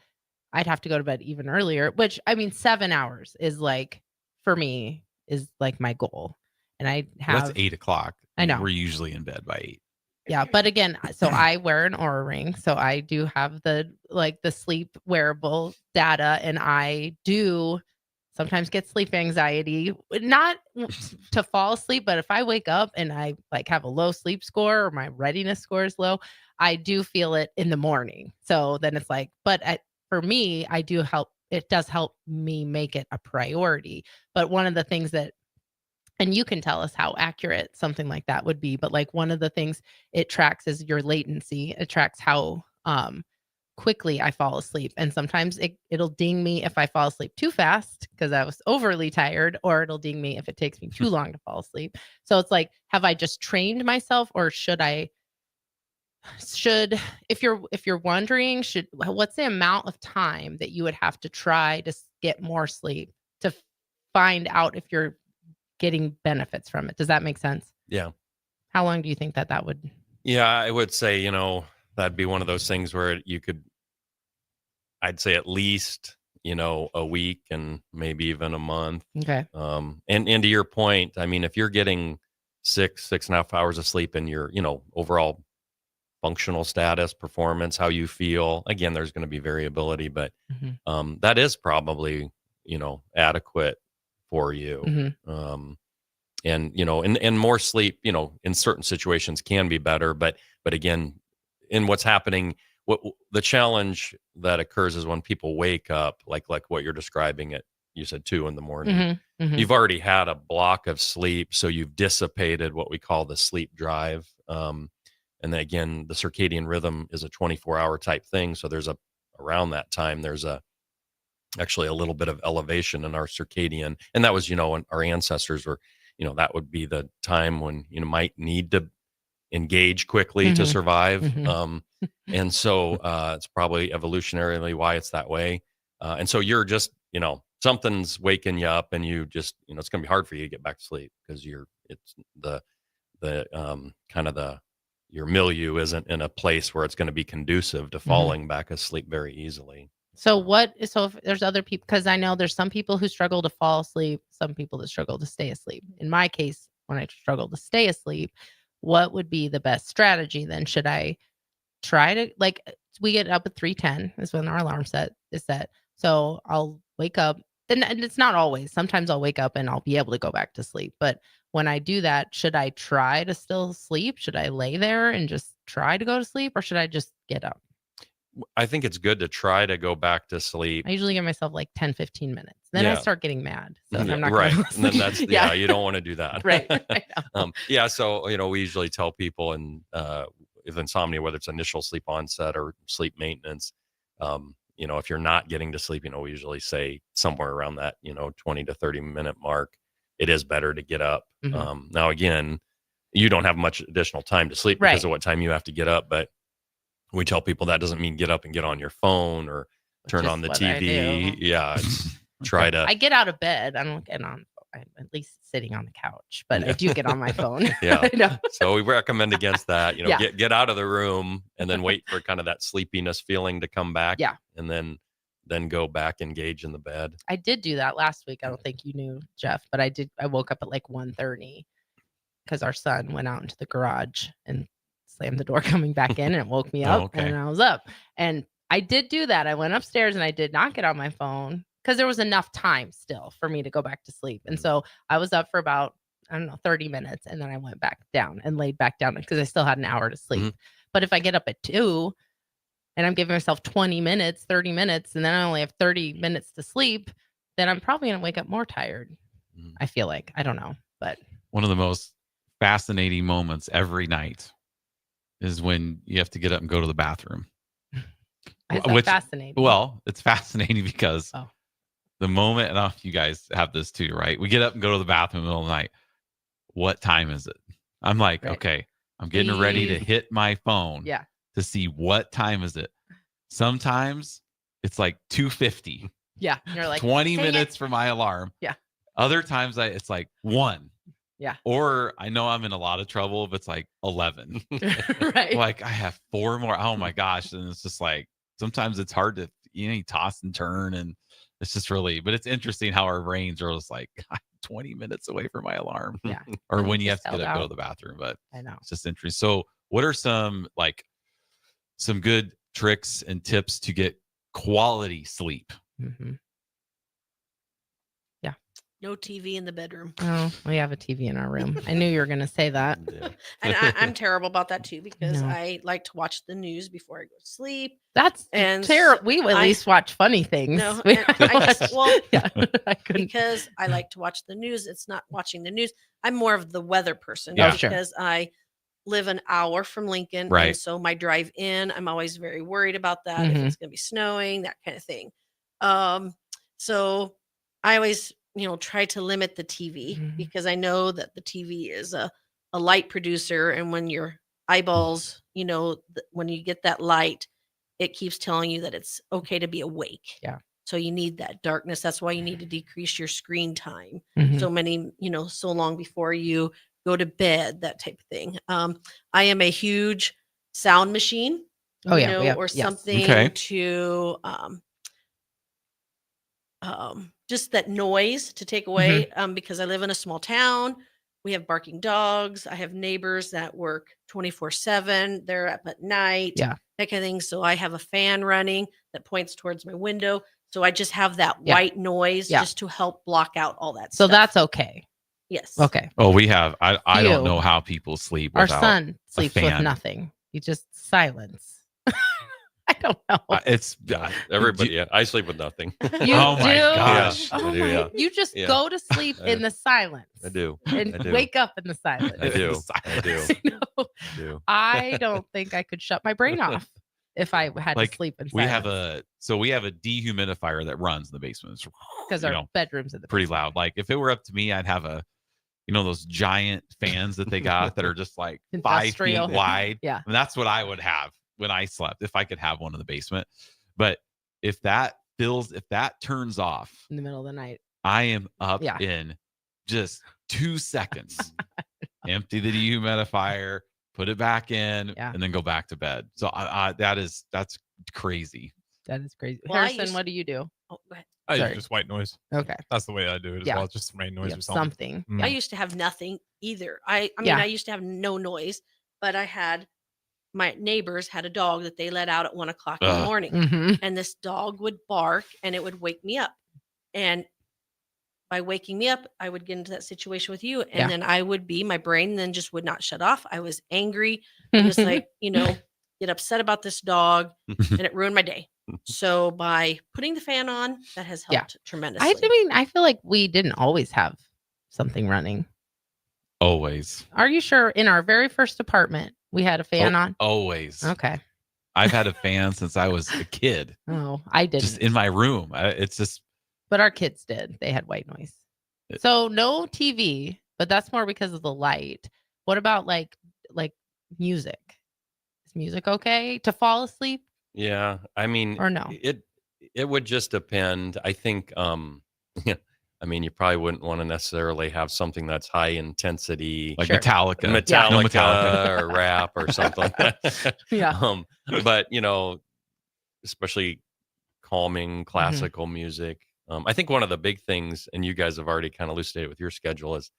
I'd have to go to bed even earlier, which, I mean, 7 hours is like, for me, is like my goal. And I have, that's 8 o'clock. I know. We're usually in bed by 8. Yeah. But again, so I wear an Oura ring. So I do have the sleep wearable data, and I do sometimes get sleep anxiety, not to fall asleep, but if I wake up and I like have a low sleep score or my readiness score is low, I do feel it in the morning. So then it's like, for me, it does help me make it a priority. But one of the things that, and you can tell us how accurate something like that would be, but like one of the things it tracks is your latency. It tracks how quickly I fall asleep. And sometimes it'll ding me if I fall asleep too fast because I was overly tired, or it'll ding me if it takes me too long to fall asleep. So it's like, have I just trained myself, or if you're wondering, what's the amount of time that you would have to try to get more sleep to find out if you're getting benefits from it? Does that make sense? Yeah. How long do you think that would? Yeah, I would say, that'd be one of those things where I'd say at least, a week and maybe even a month. Okay. And to your point, I mean, if you're getting 6.5 hours of sleep and your, overall functional status, performance, how you feel, again, there's going to be variability, but that is probably, adequate for you. And more sleep, in certain situations can be better, but again, in what's happening, the challenge that occurs is when people wake up, like what you're describing it, you said 2 a.m. You've already had a block of sleep, so you've dissipated what we call the sleep drive. And then again, the circadian rhythm is a 24-hour type thing. So around that time, there's actually a little bit of elevation in our circadian. And that was, when our ancestors were, that would be the time when, might need to engage quickly to survive. And so it's probably evolutionarily why it's that way. And so you're just, something's waking you up, and you just, it's going to be hard for you to get back to sleep because it's your milieu isn't in a place where it's going to be conducive to falling back asleep very easily. So if there's other people, because I know there's some people who struggle to fall asleep, some people that struggle to stay asleep. In my case, when I struggle to stay asleep, what would be the best strategy then? Should I try to, we get up at 3:10 is when our alarm is set. So I'll wake up, and it's not always. Sometimes I'll wake up and I'll be able to go back to sleep. But when I do that, should I try to still sleep? Should I lay there and just try to go to sleep, or should I just get up? I think it's good to try to go back to sleep. I usually give myself 10, 15 minutes. Then I start getting mad. So I'm not right. going to And then that's, you don't want to do that. Right. So, we usually tell people with insomnia, whether it's initial sleep onset or sleep maintenance, if you're not getting to sleep, we usually say somewhere around that, 20 to 30 minute mark, it is better to get up. Now, again, you don't have much additional time to sleep because of what time you have to get up, but we tell people that doesn't mean get up and get on your phone or turn on the TV. Yeah. Try to. I get out of bed. I don't get on. I'm at least sitting on the couch, but I do get on my phone. Yeah. So we recommend against that. Get out of the room and then wait for kind of that sleepiness feeling to come back. Yeah. And then go back, engage in the bed. I did do that last week. I don't think you knew, Jeff, but I did. I woke up at 1:30 because our son went out into the garage and slammed the door coming back in, and it woke me up. And I was up, and I did do that. I went upstairs and I did not get on my phone because there was enough time still for me to go back to sleep. And so I was up for about, 30 minutes. And then I went back down and laid back down because I still had an hour to sleep. But if I get up at 2 and I'm giving myself 20 minutes, 30 minutes, and then I only have 30 minutes to sleep, then I'm probably going to wake up more tired. I feel like, I don't know, but one of the most fascinating moments every night is when you have to get up and go to the bathroom. It's fascinating. Well, it's fascinating because the moment, and I don't know if you guys have this too, right? We get up and go to the bathroom in the middle of the night. What time is it? I'm like, okay, I'm getting ready to hit my phone to see what time is it. Sometimes it's 2:50. Yeah. You're 20 minutes for my alarm. Yeah. Other times it's 1. Yeah. Or I know I'm in a lot of trouble if it's 11. Right. I have 4 more. Oh my gosh. And it's just sometimes it's hard to, you toss and turn, and it's just really, but it's interesting how our brains are just 20 minutes away from my alarm. Yeah. Or when you have to get up, go to the bathroom. But I know it's just interesting. So what are some good tricks and tips to get quality sleep? Yeah. No TV in the bedroom. Oh, we have a TV in our room. I knew you were going to say that. And I'm terrible about that too, because I like to watch the news before I go to sleep. That's terrible. We at least watch funny things. No, We I just, well, I couldn't. because I like to watch the news. It's not watching the news. I'm more of the weather person Sure. because I live an hour from Lincoln. Right. And so my drive in, I'm always very worried about that. If it's going to be snowing, that kind of thing. So I always, try to limit the TV because I know that the TV is a light producer. And when your eyeballs, when you get that light, it keeps telling you that it's okay to be awake. Yeah. So you need that darkness. That's why you need to decrease your screen time. So many, so long before you go to bed, that type of thing. I am a huge sound machine. Oh, yeah. Or Yes. something Okay. to just that noise to take away. Because I live in a small town. We have barking dogs. I have neighbors that work 24/7. They're up at night. Yeah. That kind of thing. So I have a fan running that points towards my window. So I just have that Yeah. white noise Yeah. just to help block out all that So stuff. that's okay. Yes. Okay. Oh, we have, I don't You. know how people sleep Our without son a sleeps with fan. nothing. You just silence. I don't know. It's Everybody, I sleep with nothing. You oh my do? gosh. I do, yeah. You just Yeah. go to sleep in the silence. I do. And I do. wake up in the silence. I do. I do. I do. I don't think I could shut my brain off if I had to sleep in silence. we have a dehumidifier that runs in the basement. It's, because our bedroom's in the pretty loud. If it were up to me, I'd have those giant fans that they got that are just 5 feet Industrial. wide. Yeah. And that's what I would have when I slept, if I could have one in the basement. But if that if that turns off in the middle of the night, I am up Yeah. in just 2 seconds. Empty the dehumidifier, put it back in, and then go back to bed. So that's crazy. That is crazy. Well, I Harrison, used- what do you do? Oh, go ahead. I Sorry. use just white noise. Okay. That's the way I do it as Yeah. well. Just some rain You noise have or something. something. Mm. I used to have nothing either. I mean, Yeah. I used to have no noise, but I had my neighbors had a dog that they let out at 1 o'clock in the Ugh. morning, Mhm. and this dog would bark, and it would wake me up. And by waking me up, I would get into that situation with you, and Yeah. then I would be my brain then just would not shut off. I was angry, and just like get upset about this dog, and it ruined my day. So by putting the fan on, that has Yeah. helped tremendously. I mean, I feel like we didn't always have something running. Always. Are you sure? In our very first apartment, we had a fan on? Always. Okay. I've had a fan since I was a kid. Oh, I didn't. Just in my room. It's just But our kids did. They had white noise. So no TV, but that's more because of the light. What about like music? Is music okay to fall asleep? Yeah, I mean, Or no? It would just depend. I think, yeah, I mean, you probably wouldn't want to necessarily have something that's high intensity, like Metallica. Metallica, No Metallica. or rap or something. Yeah. But especially calming classical music. I think one of the big things, and you guys have already kind of elucidated with your schedule, is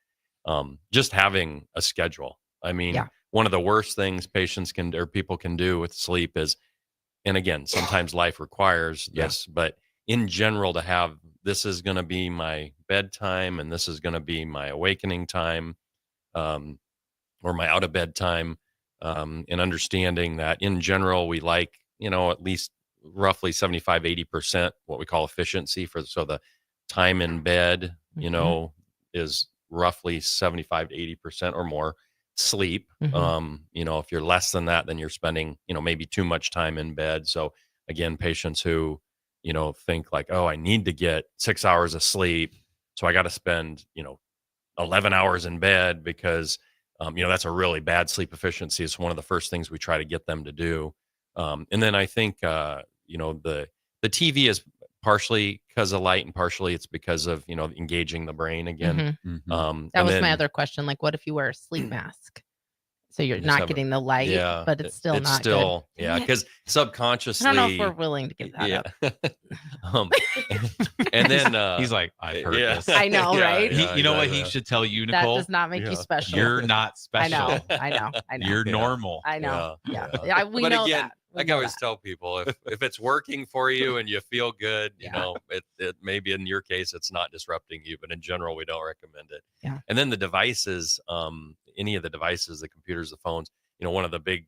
just having a schedule. I mean, Yeah. one of the worst things patients can or people can do with sleep is, and again, sometimes life requires this, but in general, to have this is going to be my bedtime and this is going to be my awakening time, or my out of bed time, and understanding that in general, we like, at least roughly 75-80% what we call efficiency so the time in bed, is roughly 75-80% or more sleep. If you're less than that, then you're spending, maybe too much time in bed. So again, patients who, think like, oh, I need to get 6 hours of sleep, so I got to spend, 11 hours in bed because, that's a really bad sleep efficiency. It's one of the first things we try to get them to do. And then I think, the TV is partially because of light and partially it's because of, engaging the brain again. That was my other question. Like, what if you wear a sleep mask? So you're not getting the light, but it's still not good. Yeah, because subconsciously, I don't know if we're willing to give that up. And then he's like, I've heard this. I know, right? You know what he should tell you, That Nicole? does not make you special. You're not special. I know. You're normal. I know. We but know again, that. like I always tell people, if it's working for you and you feel good, it maybe in your case it's not disrupting you, but in general we don't recommend it. Yeah. And then the devices, any of the devices, the computers, the phones, one of the big,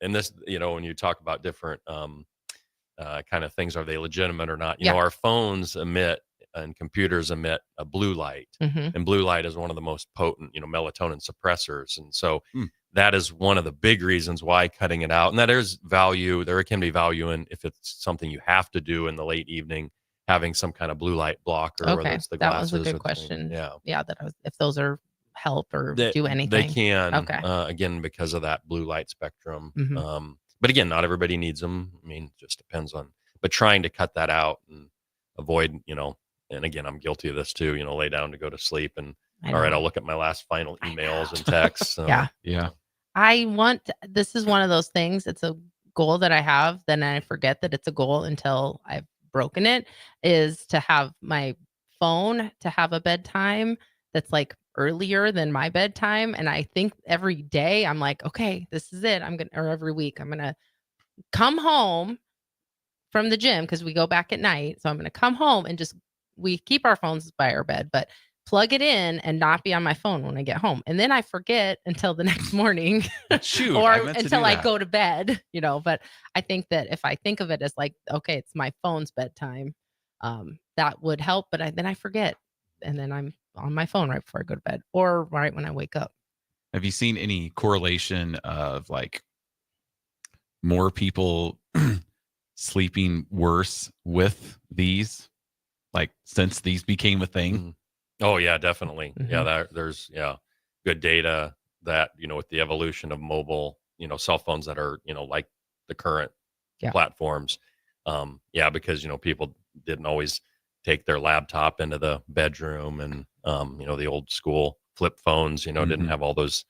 and this, when you talk about different kind of things, are they legitimate or not? Our phones emit and computers emit a blue light, and blue light is one of the most potent, melatonin suppressors, and so. That is one of the big reasons why cutting it out. And that there's value. There can be value in if it's something you have to do in the late evening, having some kind of blue light blocker. Whether Okay, it's the that was a glasses good or question. Yeah. If those are help or do anything. They can. Okay. Again, because of that blue light spectrum. Mhm. But again, not everybody needs them. I mean, just depends on. But trying to cut that out and avoid, and again, I'm guilty of this too. Lay down to go to sleep, and all right, I'll look at my last final emails and texts. Yeah. This is one of those things. It's a goal that I have. Then I forget that it's a goal until I've broken it, is to have my phone to have a bedtime that's like earlier than my bedtime. And I think every day I'm like, okay, this is it. Or every week I'm going to come home from the gym because we go back at night. So I'm going to come home and we keep our phones by our bed, but plug it in and not be on my phone when I get home. And then I forget until the next morning Shoot, or I meant to until do I that. go to bed, but I think that if I think of it as like, okay, it's my phone's bedtime, that would help. But then I forget. And then I'm on my phone right before I go to bed or right when I wake up. Have you seen any correlation of like more people sleeping worse with these, like since these became a thing? Oh yeah, definitely. Yeah, there's good data that with the evolution of mobile, cell phones that are like the current platforms. Because people didn't always take their laptop into the bedroom, and the old school flip phones, didn't have all those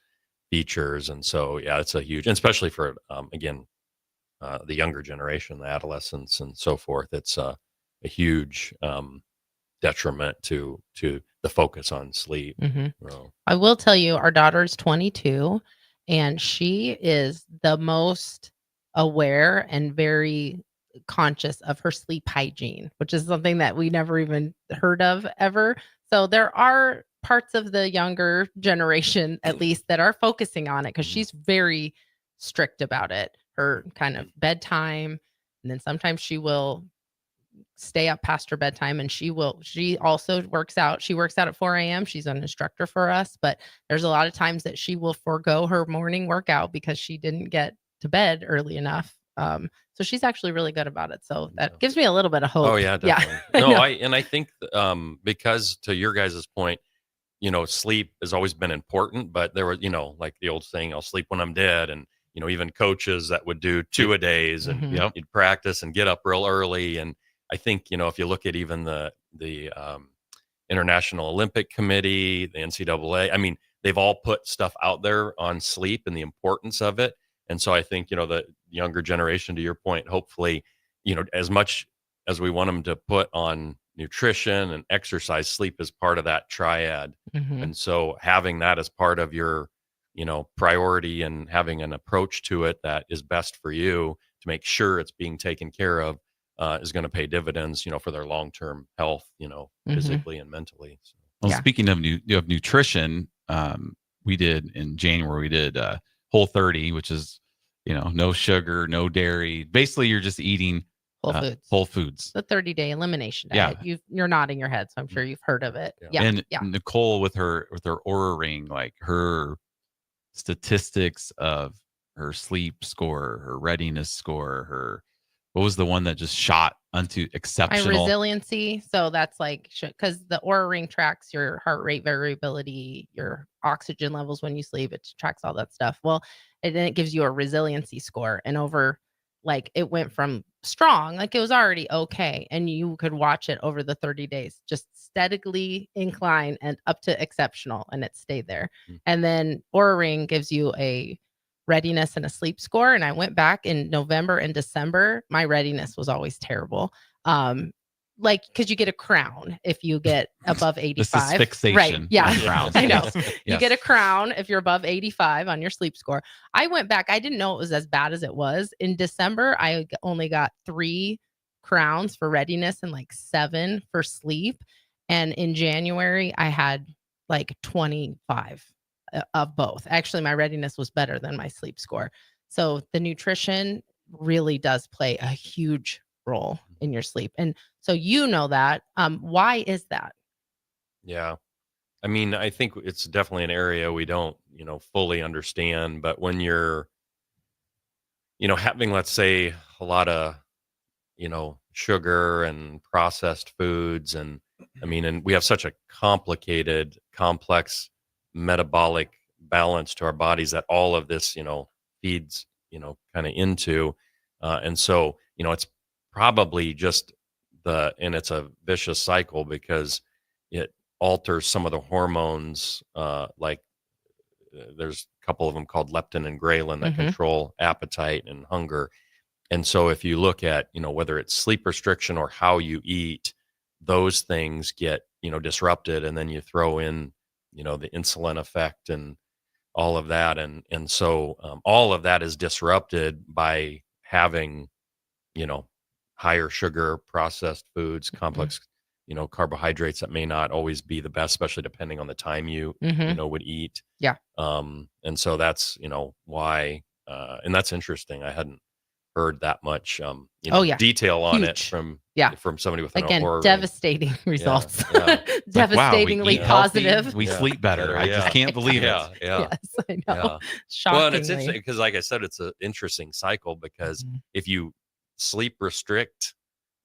features. And so, yeah, it's a huge, and especially for again, the younger generation, the adolescents and so forth. It's a huge detriment to the focus on sleep. So, I will tell you, our daughter's 22, and she is the most aware and very conscious of her sleep hygiene, which is something that we never even heard of ever. So there are parts of the younger generation, at least, that are focusing on it, because she's very strict about it. Her kind of bedtime, and then sometimes she will stay up past her bedtime, and she also works out. She works out at 4 a.m. She's an instructor for us, but there's a lot of times that she will forego her morning workout because she didn't get to bed early enough. So she's actually really good about it. So that gives me a little bit of hope. oh yeah, definitely. No, I think because, to your guys' point, sleep has always been important, but there were, like the old saying, I'll sleep when I'm dead. And, even coaches that would do 2-a-days, and you'd practice and get up real early. And I think, if you look at even the International Olympic Committee, the NCAA, I mean, they've all put stuff out there on sleep and the importance of it. And so I think, the younger generation, to your point, hopefully, as much as we want them to put on nutrition and exercise, sleep is part of that triad. And so having that as part of your, priority, and having an approach to it that is best for you to make sure it's being taken care of, is going to pay dividends, for their long-term health, physically and mentally. So. Well, speaking of nutrition, we did in January, we did Whole 30, which is, no sugar, no dairy. Basically, you're just eating whole foods. The 30-day elimination diet. You're nodding your head, so I'm sure you've heard of it. Yeah. And Nicole, with her Oura Ring, like her statistics of her sleep score, her readiness score, what was the one that just shot onto exceptional? My resiliency. So that's like, because the Oura Ring tracks your heart rate variability, your oxygen levels when you sleep. It tracks all that stuff. Well, and then it gives you a resiliency score. And it went from strong, like it was already okay, and you could watch it over the 30 days, just steadily incline and up to exceptional, and it stayed there. And then Oura Ring gives you a readiness and a sleep score. And I went back in November and December. My readiness was always terrible. Because you get a crown if you get above 85. This is fixation. Right. Yeah. Crowns. I know. Yes. You get a crown if you're above 85 on your sleep score. I went back. I didn't know it was as bad as it was. In December, I only got 3 crowns for readiness and 7 for sleep. And in January, I had 25 of both. Actually, my readiness was better than my sleep score. So the nutrition really does play a huge role in your sleep. And so that. Why is that? Yeah. I mean, I think it's definitely an area we don't, fully understand. But when you're, having, let's say, a lot of, sugar and processed foods, and we have such a complicated, complex metabolic balance to our bodies that all of this, feeds, kind of into. And so, it's probably just and it's a vicious cycle because it alters some of the hormones, there's a couple of them called leptin and ghrelin that control appetite and hunger. And so if you look at, whether it's sleep restriction or how you eat, those things get, disrupted. And then you throw in, the insulin effect and all of that. And so all of that is disrupted by having, higher sugar, processed foods, complex, carbohydrates that may not always be the best, especially depending on the time you, would eat. Yeah. And so that's, why, and that's interesting. I hadn't heard that much, detail on it from somebody with devastating results. Devastatingly positive. Healthy, we sleep better. I just can't believe it. Yeah. Yes, I know. Yeah. Well, and it's interesting because, like I said, it's an interesting cycle because if you sleep restrict,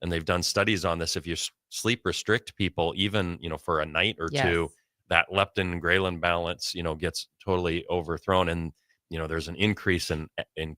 and they've done studies on this, if you sleep restrict people, even, for a night or two, that leptin and ghrelin balance, gets totally overthrown. And, there's an increase in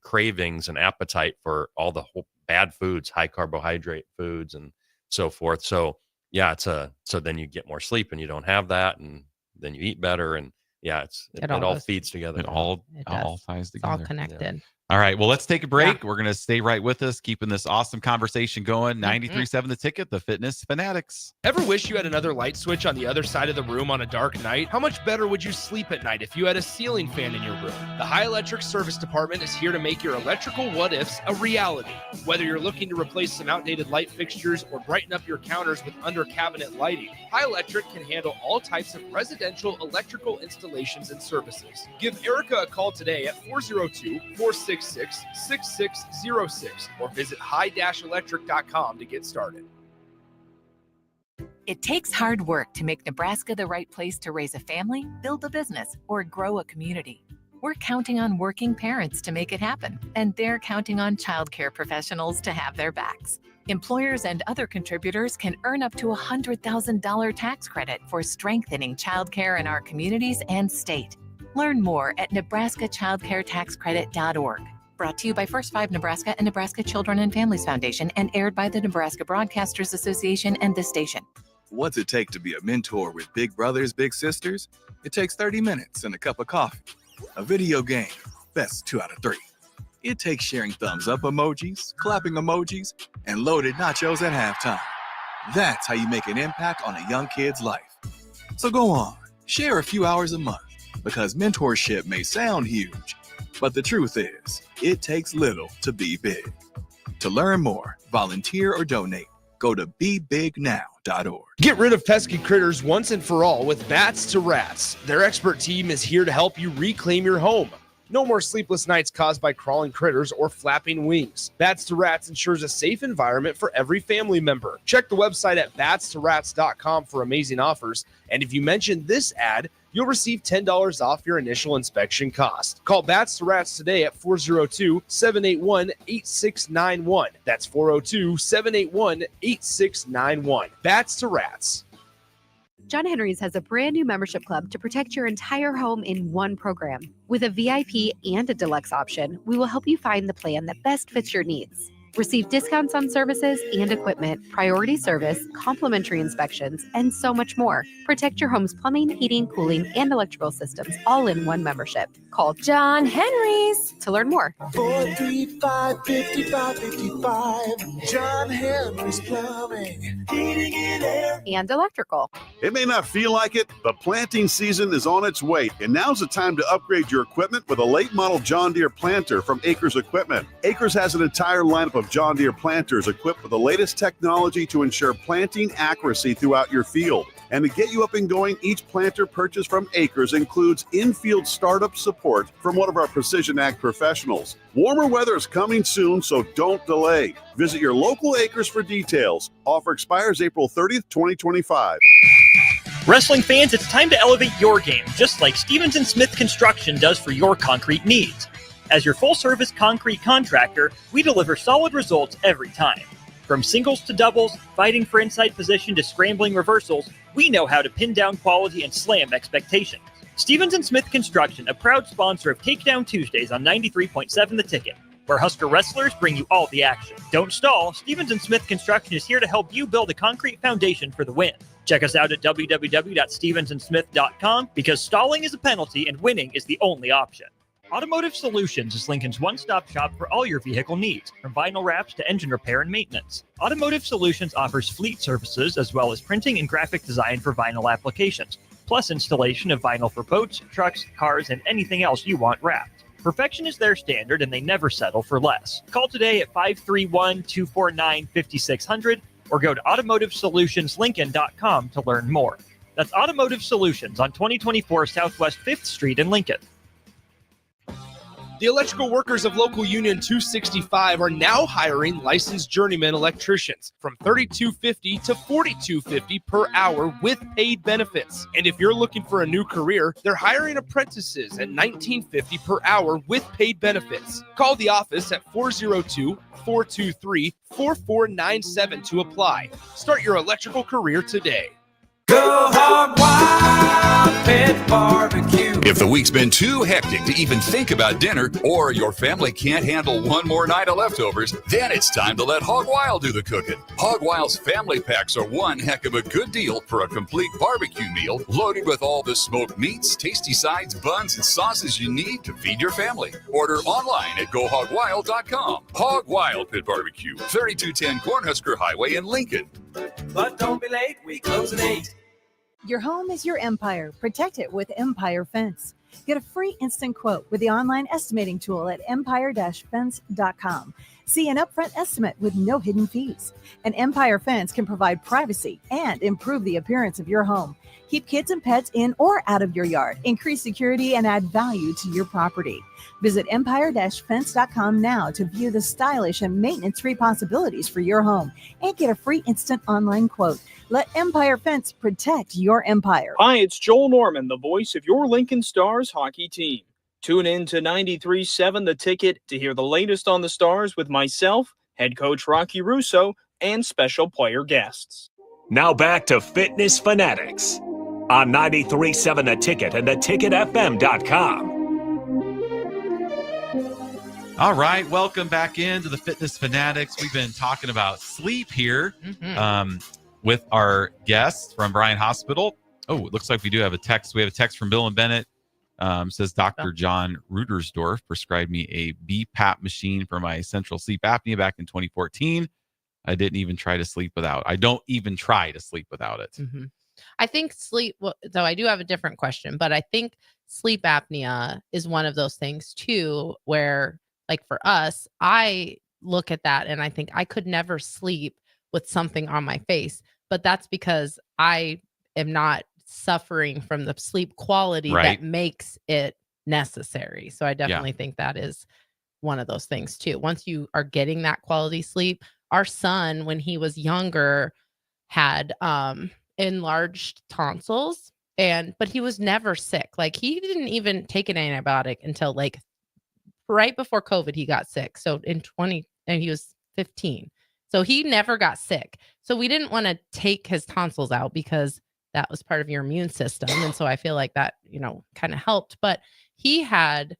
cravings and appetite for all the bad foods, high carbohydrate foods and so forth. So yeah, so then you get more sleep and you don't have that, and then you eat better, and yeah, it all feeds together. It all ties It's together. all connected. All right. Well, let's take a break. We're going to stay right with us, keeping this awesome conversation going. 93.7 The Ticket, the Fitness Fanatics. Ever wish you had another light switch on the other side of the room on a dark night? How much better would you sleep at night if you had a ceiling fan in your room? The High Electric Service Department is here to make your electrical what-ifs a reality. Whether you're looking to replace some outdated light fixtures or brighten up your counters with under-cabinet lighting, High Electric can handle all types of residential electrical installations and services. Give Erica a call today at 402-466-6606 or visit high-electric.com to get started. It takes hard work to make Nebraska the right place to raise a family, build a business, or grow a community. We're counting on working parents to make it happen, and they're counting on childcare professionals to have their backs. Employers and other contributors can earn up to a $100,000 tax credit for strengthening childcare in our communities and state. Learn more at nebraskachildcaretaxcredit.org. Brought to you by First 5 Nebraska and Nebraska Children and Families Foundation, and aired by the Nebraska Broadcasters Association and this station. What's it take to be a mentor with big brothers, big sisters? It takes 30 minutes and a cup of coffee. A video game, best 2 out of 3. It takes sharing thumbs up emojis, clapping emojis, and loaded nachos at halftime. That's how you make an impact on a young kid's life. So go on, share a few hours a month, because mentorship may sound huge, but the truth is, it takes little to be big. To learn more, volunteer, or donate, go to BeBigNow.org. Get rid of pesky critters once and for all with Bats to Rats. Their expert team is here to help you reclaim your home. No more sleepless nights caused by crawling critters or flapping wings. Bats to Rats ensures a safe environment for every family member. Check the website at batstoRats.com for amazing offers. And if you mention this ad, you'll receive $10 off your initial inspection cost. Call Bats to Rats today at 402-781-8691. That's 402-781-8691. Bats to Rats. John Henry's has a brand new membership club to protect your entire home in one program. With a VIP and a deluxe option, we will help you find the plan that best fits your needs. Receive discounts on services and equipment, priority service, complimentary inspections, and so much more. Protect your home's plumbing, heating, cooling, and electrical systems all in one membership. Call John Henry's to learn more. 435-5555. John Henry's Plumbing, Heating and Air, and Electrical. It may not feel like it, but planting season is on its way, and now's the time to upgrade your equipment with a late model John Deere planter from Acres Equipment. Acres has an entire lineup of John Deere planters equipped with the latest technology to ensure planting accuracy throughout your field. And to get you up and going, each planter purchased from Acres includes in-field startup support from one of our Precision Ag professionals. Warmer weather is coming soon, so don't delay. Visit your local Acres for details. Offer expires April 30th, 2025. Wrestling fans, it's time to elevate your game, just like Stevens & Smith Construction does for your concrete needs. As your full-service concrete contractor, we deliver solid results every time. From singles to doubles, fighting for inside position to scrambling reversals, we know how to pin down quality and slam expectations. Stevens & Smith Construction, a proud sponsor of Takedown Tuesdays on 93.7 The Ticket, where Husker wrestlers bring you all the action. Don't stall, Stevens & Smith Construction is here to help you build a concrete foundation for the win. Check us out at www.stevensandsmith.com, because stalling is a penalty and winning is the only option. Automotive Solutions is Lincoln's one-stop shop for all your vehicle needs, from vinyl wraps to engine repair and maintenance. Automotive Solutions offers fleet services as well as printing and graphic design for vinyl applications, plus installation of vinyl for boats, trucks, cars, and anything else you want wrapped. Perfection is their standard, and they never settle for less. Call today at 531-249-5600 or go to automotivesolutionslincoln.com to learn more. That's Automotive Solutions on 2024 Southwest 5th Street in Lincoln. The electrical workers of Local Union 265 are now hiring licensed journeyman electricians from $32.50 to $42.50 per hour with paid benefits. And if you're looking for a new career, they're hiring apprentices at $19.50 per hour with paid benefits. Call the office at 402-423-4497 to apply. Start your electrical career today. Go Hog Wild Pit Barbecue. If the week's been too hectic to even think about dinner, or your family can't handle one more night of leftovers, then it's time to let Hog Wild do the cooking. Hog Wild's family packs are one heck of a good deal for a complete barbecue meal loaded with all the smoked meats, tasty sides, buns, and sauces you need to feed your family. Order online at GoHogWild.com. Hog Wild Pit Barbecue, 3210 Cornhusker Highway in Lincoln. But don't be late, we close at 8. Your home is your empire. Protect it with Empire Fence. Get a free instant quote with the online estimating tool at empire-fence.com. See an upfront estimate with no hidden fees. An Empire Fence can provide privacy and improve the appearance of your home. Keep kids and pets in or out of your yard. Increase security and add value to your property. Visit empire-fence.com now to view the stylish and maintenance-free possibilities for your home and get a free instant online quote. Let Empire Fence protect your empire. Hi, it's Joel Norman, the voice of your Lincoln Stars hockey team. Tune in to 93.7 The Ticket to hear the latest on the Stars with myself, head coach Rocky Russo, and special player guests. Now back to Fitness Fanatics on 93.7 The Ticket and theticketfm.com. All right, welcome back into the Fitness Fanatics. We've been talking about sleep here with our guests from Bryan Hospital. Oh, it looks like we do have a text. We have a text from Bill and Bennett. Says Dr. John Rudersdorf prescribed me a BPAP machine for my central sleep apnea back in 2014. I didn't even try to sleep without. I don't even try to sleep without it. Mm-hmm. I think sleep, so I do have a different question, but I think sleep apnea is one of those things too, where like for us, I look at that and I think I could never sleep with something on my face, but that's because I am not suffering from the sleep quality that makes it necessary. So I definitely think that is one of those things too. Once you are getting that quality sleep, our son, when he was younger, had enlarged tonsils, but he was never sick. Like he didn't even take an antibiotic until like right before COVID, he got sick. So and he was 15. So he never got sick. So we didn't want to take his tonsils out because that was part of your immune system. And so I feel like that, kind of helped. But he had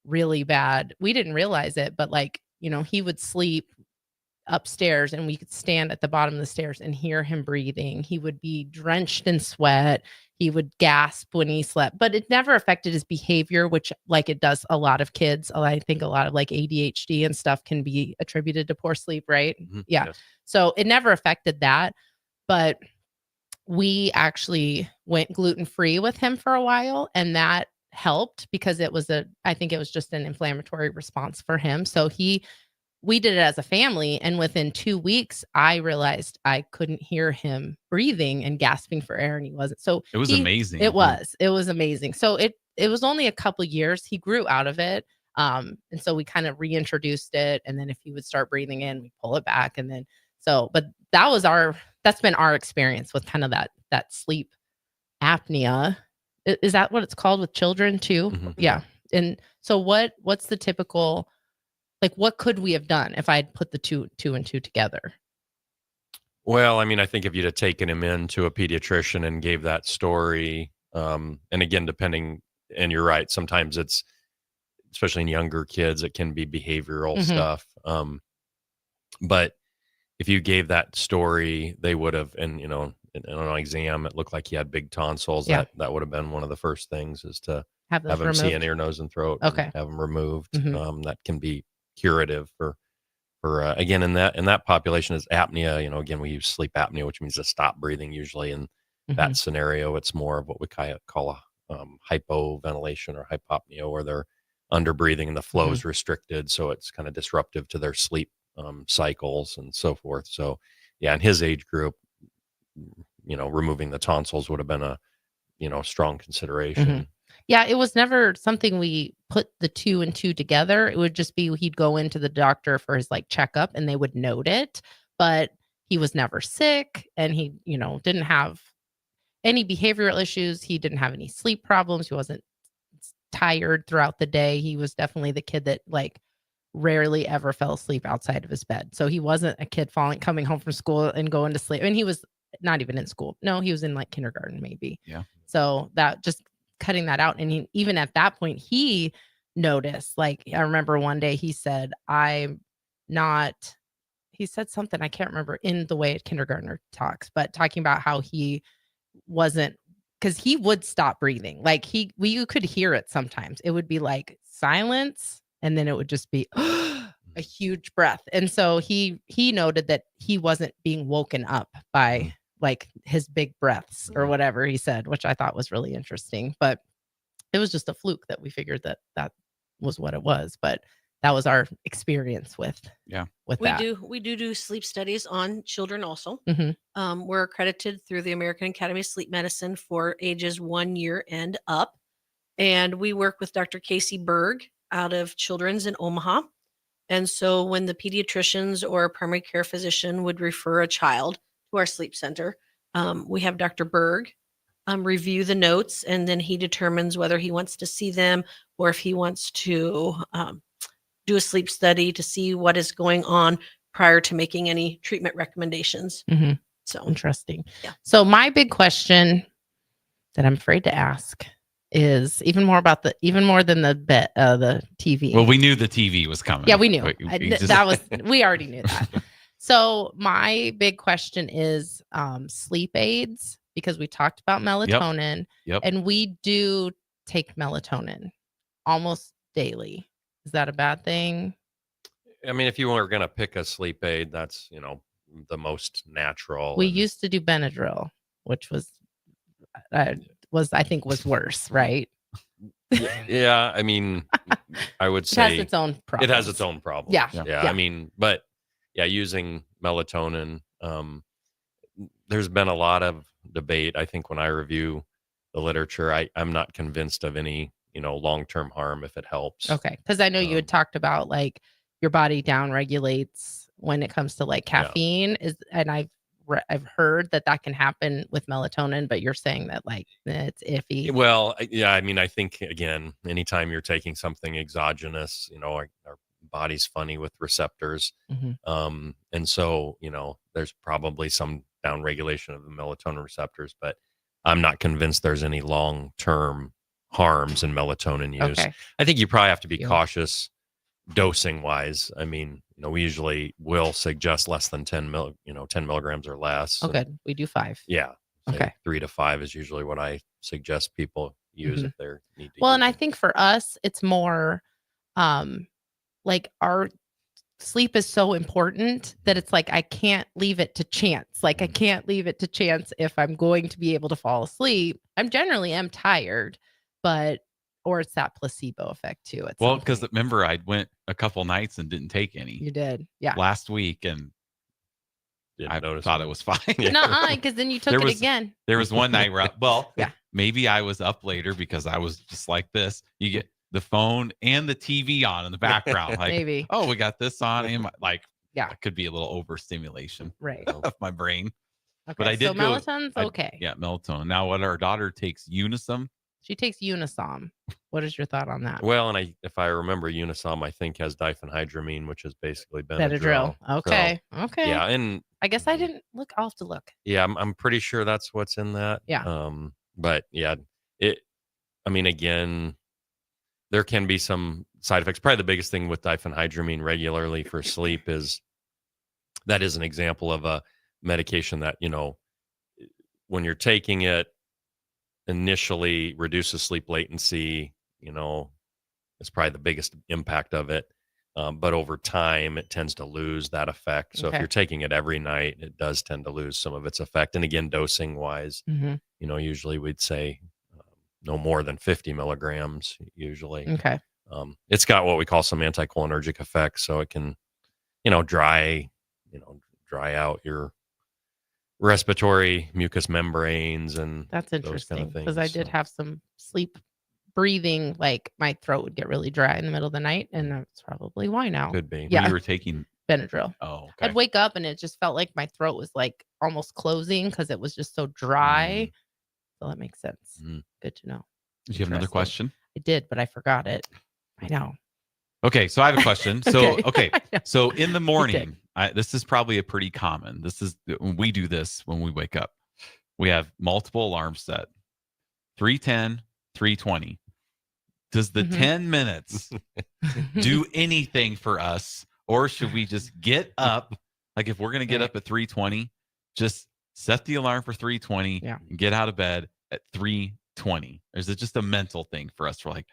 really bad, we didn't realize it, but he would sleep upstairs and we could stand at the bottom of the stairs and hear him breathing. He would be drenched in sweat. He would gasp when he slept, but it never affected his behavior, which it does a lot of kids. I think a lot of ADHD and stuff can be attributed to poor sleep, right? Mm-hmm. Yeah. Yes. So it never affected that, but we actually went gluten-free with him for a while, and that helped because I think it was just an inflammatory response for him. So we did it as a family, and within 2 weeks, I realized I couldn't hear him breathing and gasping for air, and he wasn't. So it was amazing. It was amazing. So it was only a couple years. He grew out of it, and so we kind of reintroduced it. And then if he would start breathing in, we pull it back, and then but that's been our experience with kind of that sleep apnea. Is that what it's called with children too? Mm-hmm. Yeah. And so what's the typical? What could we have done if I had put the two and two together? Well, I mean, I think if you'd have taken him into a pediatrician and gave that story, and again, and you're right, sometimes it's, especially in younger kids, it can be behavioral stuff. But if you gave that story, they would have, and on an exam, it looked like he had big tonsils. Yeah. That would have been one of the first things, is to have him see an ear, nose, and throat. Okay. And have them removed. Mm-hmm. That can be curative for again, in that population is apnea. Again, we use sleep apnea, which means to stop breathing. Usually in that scenario, it's more of what we call a hypoventilation or hypopnea, where they're under breathing and the flow is restricted. So it's kind of disruptive to their sleep cycles and so forth. So yeah, in his age group, removing the tonsils would have been a, strong consideration. Mm-hmm. Yeah, it was never something we put the two and two together. It would just be he'd go into the doctor for his checkup and they would note it, but he was never sick, and he, didn't have any behavioral issues. He didn't have any sleep problems. He wasn't tired throughout the day. He was definitely the kid that rarely ever fell asleep outside of his bed. So he wasn't a kid coming home from school and going to sleep. I mean, he was not even in school. No, he was in like kindergarten maybe. Yeah. So that just cutting that out. And even at that point, he noticed, like, I remember one day he said, he said something, I can't remember in the way a kindergartner talks, but talking about how he wasn't, because he would stop breathing. Like you could hear it sometimes. It would be like silence, and then it would just be a huge breath. And so he noted that he wasn't being woken up by like his big breaths or whatever he said, which I thought was really interesting. But it was just a fluke that we figured that was what it was. But that was our experience with that. We do sleep studies on children also. Mhm. We're accredited through the American Academy of Sleep Medicine for ages 1 year and up. And we work with Dr. Casey Berg out of Children's in Omaha. And so when the pediatricians or primary care physician would refer a child to our sleep center, we have Dr. Berg review the notes, and then he determines whether he wants to see them or if he wants to do a sleep study to see what is going on prior to making any treatment recommendations. Mhm. So interesting. Yeah. So my big question that I'm afraid to ask is even more than the TV. Well, we knew the TV was coming. Yeah, we knew. But We already knew that. So my big question is sleep aids, because we talked about melatonin. Yep. And we do take melatonin almost daily. Is that a bad thing? I mean, if you were going to pick a sleep aid, that's, the most natural. We used to do Benadryl, which was I think was worse, right? Yeah, I mean, I would It say has its own It has its own problems. Yeah. I mean, but yeah, using melatonin, there's been a lot of debate. I think when I review the literature, I'm not convinced of any, long-term harm if it helps. Okay. Because I know you had talked about like your body down regulates when it comes to like caffeine and I've heard that can happen with melatonin, but you're saying that like it's iffy. Well, yeah, I mean, I think again, anytime you're taking something exogenous, our body's funny with receptors. Mhm. And so, there's probably some down regulation of the melatonin receptors, but I'm not convinced there's any long-term harms in melatonin use. Okay. I think you probably have to be cautious dosing wise. I mean, we usually will suggest less than 10 milligrams or less. Oh, good. We do 5. Yeah. Okay. 3 to 5 is usually what I suggest people use Mhm. if they're need to. Well, and I think for us, it's more like our sleep is so important that it's like I can't leave it to chance. Like I can't leave it to chance if I'm going to be able to fall asleep. I'm generally tired, or it's that placebo effect too. well, because remember, I went a couple nights and didn't take any. You did, yeah. Last week, and I thought it was fine. No, because then you took it again. There was one night where, yeah, maybe I was up later because I was just like this. You get the phone and the TV on in the background. Like, maybe. Oh, we got this on. And yeah, it could be a little overstimulation right of my brain. Okay, but I did so melatonin's okay. Yeah, melatonin. Now, what our daughter takes Unisom. She takes Unisom. What is your thought on that? Well, and if I remember, Unisom, I think has diphenhydramine, which is basically Benadryl. Okay. So, okay. Yeah, and I guess I didn't look. I'll have to look. Yeah, I'm pretty sure that's what's in that. Yeah. But yeah, I mean, again, there can be some side effects. Probably the biggest thing with diphenhydramine regularly for sleep is that is an example of a medication that, when you're taking it, initially reduces sleep latency, it's probably the biggest impact of it. But over time, it tends to lose that effect. So if you're taking it every night, it does tend to lose some of its effect. And again, dosing wise, usually we'd say no more than 50 milligrams usually. Okay. It's got what we call some anticholinergic effects. So it can, dry out your respiratory mucous membranes and that's interesting because I did have some sleep breathing, like my throat would get really dry in the middle of the night, and that's probably why now. Could be. Yeah, you were taking Benadryl. Oh, okay. I'd wake up and it just felt like my throat was like almost closing because it was just so dry. So that makes sense. Good to know. Did you have another question? I did, but I forgot it. I know. Okay, so I have a question. So, Okay. so in the morning, this is probably a pretty common. We do this when we wake up. We have multiple alarms set. 3:10, 3:20. Does the 10 minutes do anything for us, or should we just get up? Like if we're going to get up at 3:20, just set the alarm for 3:20 and get out of bed at 3:20. Or is it just a mental thing for us? We're like,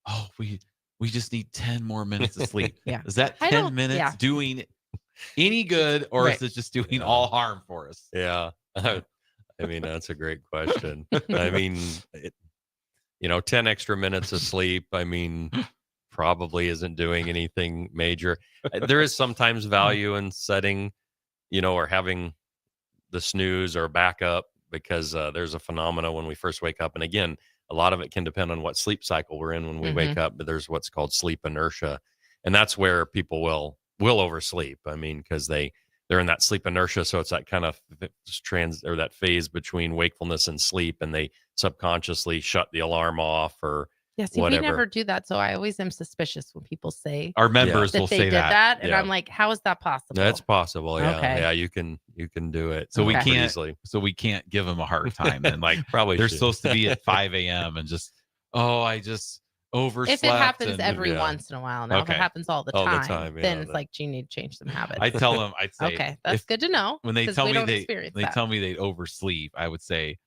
oh, we just need 10 more minutes of sleep. Is that 10 minutes doing any good, or is it just doing all harm for us? Yeah. I mean, that's a great question. I mean, 10 extra minutes of sleep, I mean, probably isn't doing anything major. There is sometimes value in setting, or having the snooze or backup, because there's a phenomena when we first wake up. And again, a lot of it can depend on what sleep cycle we're in when we wake up, but there's what's called sleep inertia. And that's where people will oversleep. I mean, because they're in that sleep inertia. So it's that kind of that phase between wakefulness and sleep, and they subconsciously shut the alarm off or whatever. We never do that. So I always am suspicious when people say our members will they say did that. And Yeah. I'm like, how is that possible? That's possible. Yeah. Okay. Yeah. You can do it. So we pretty can't. easily. So we can't give them a hard time. And like Probably they're should. supposed to be at 5 a.m. and just I just overslept. If it happens and- every once in a while. Now, if it happens all the time, then it's like you need to change some habits. I tell them, I'd say, okay, that's good to know. When they 'cause tell we me don't they experience that. tell me they oversleep, I would say,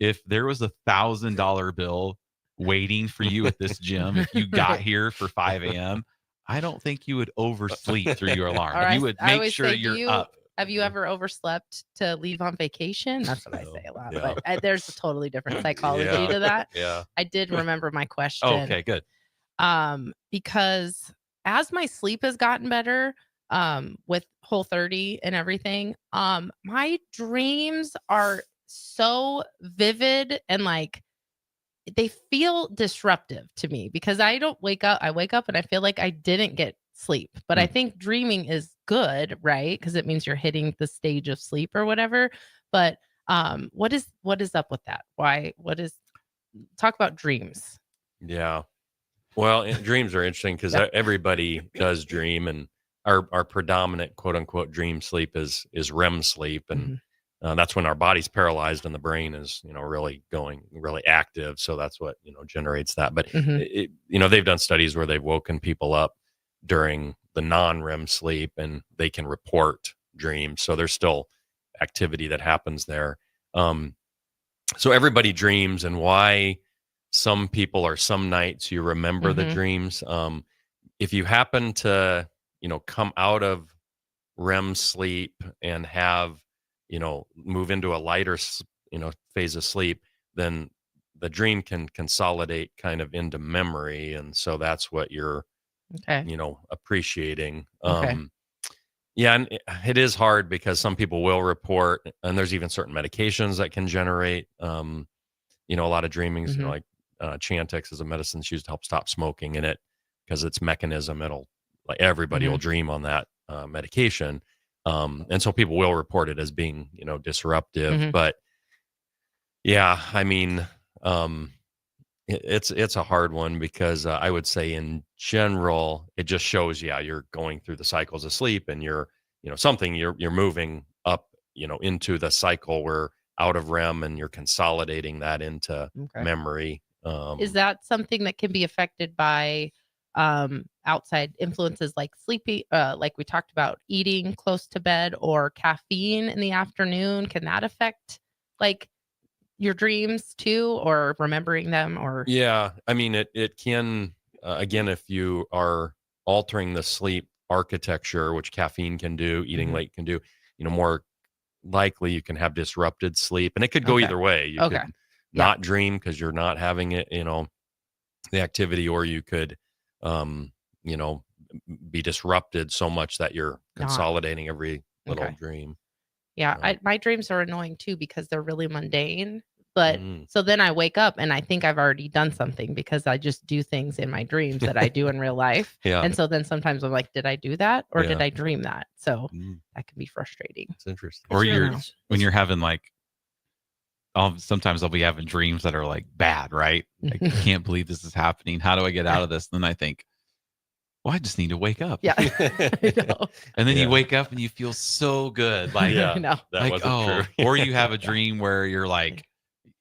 if there was $1,000 bill waiting for you at this gym, if you got here for 5 a.m., I don't think you would oversleep through your alarm. Or You would I make always sure say, you're up. Have you ever overslept to leave on vacation? That's what I say a lot. But there's a totally different psychology to that. Yeah. I did remember my question. Oh, okay, good. Because as my sleep has gotten better, with Whole30 and everything, my dreams are so vivid and like they feel disruptive to me because I wake up and I feel like I didn't get sleep. But I think dreaming is good, right? Because it means you're hitting the stage of sleep or whatever. But what is up with that? Talk about dreams. Yeah. Well, dreams are interesting because everybody does dream, and our predominant quote unquote dream sleep is REM sleep. And that's when our body's paralyzed and the brain is, really going really active. So that's what, generates that. But, they've done studies where they've woken people up during the non-REM sleep and they can report dreams. So there's still activity that happens there. So everybody dreams, and why some people or some nights you remember the dreams. If you happen to, come out of REM sleep and have, move into a lighter, phase of sleep, then the dream can consolidate kind of into memory. And so that's what you're, appreciating. Yeah, and it is hard because some people will report, and there's even certain medications that can generate, a lot of dreamings, like Chantix is a medicine that's used to help stop smoking in it because its mechanism, everybody will dream on that medication. And so people will report it as being, disruptive, but yeah, I mean, it's a hard one because I would say in general, it just shows, you're going through the cycles of sleep and you're moving up, into the cycle where out of REM and you're consolidating that into memory. Is that something that can be affected by outside influences like sleepy, like we talked about, eating close to bed or caffeine in the afternoon? Can that affect like your dreams too, or remembering them? Or yeah, I mean, it can, again, if you are altering the sleep architecture, which caffeine can do, eating late can do, more likely you can have disrupted sleep, and it could go either way. You could not dream because you're not having it, the activity, or you could, be disrupted so much that you're consolidating every little dream. Yeah, my dreams are annoying too because they're really mundane. But so then I wake up and I think I've already done something because I just do things in my dreams that I do in real life. Yeah. And so then sometimes I'm like, did I do that or did I dream that? So that can be frustrating. It's interesting. Or when you're having like, sometimes I'll be having dreams that are like bad, right? Like, I can't believe this is happening. How do I get out of this? And then I think, well, I just need to wake up. Yeah. I know. And then you wake up and you feel so good. Like, I know. That wasn't true. or you have a dream where you're like,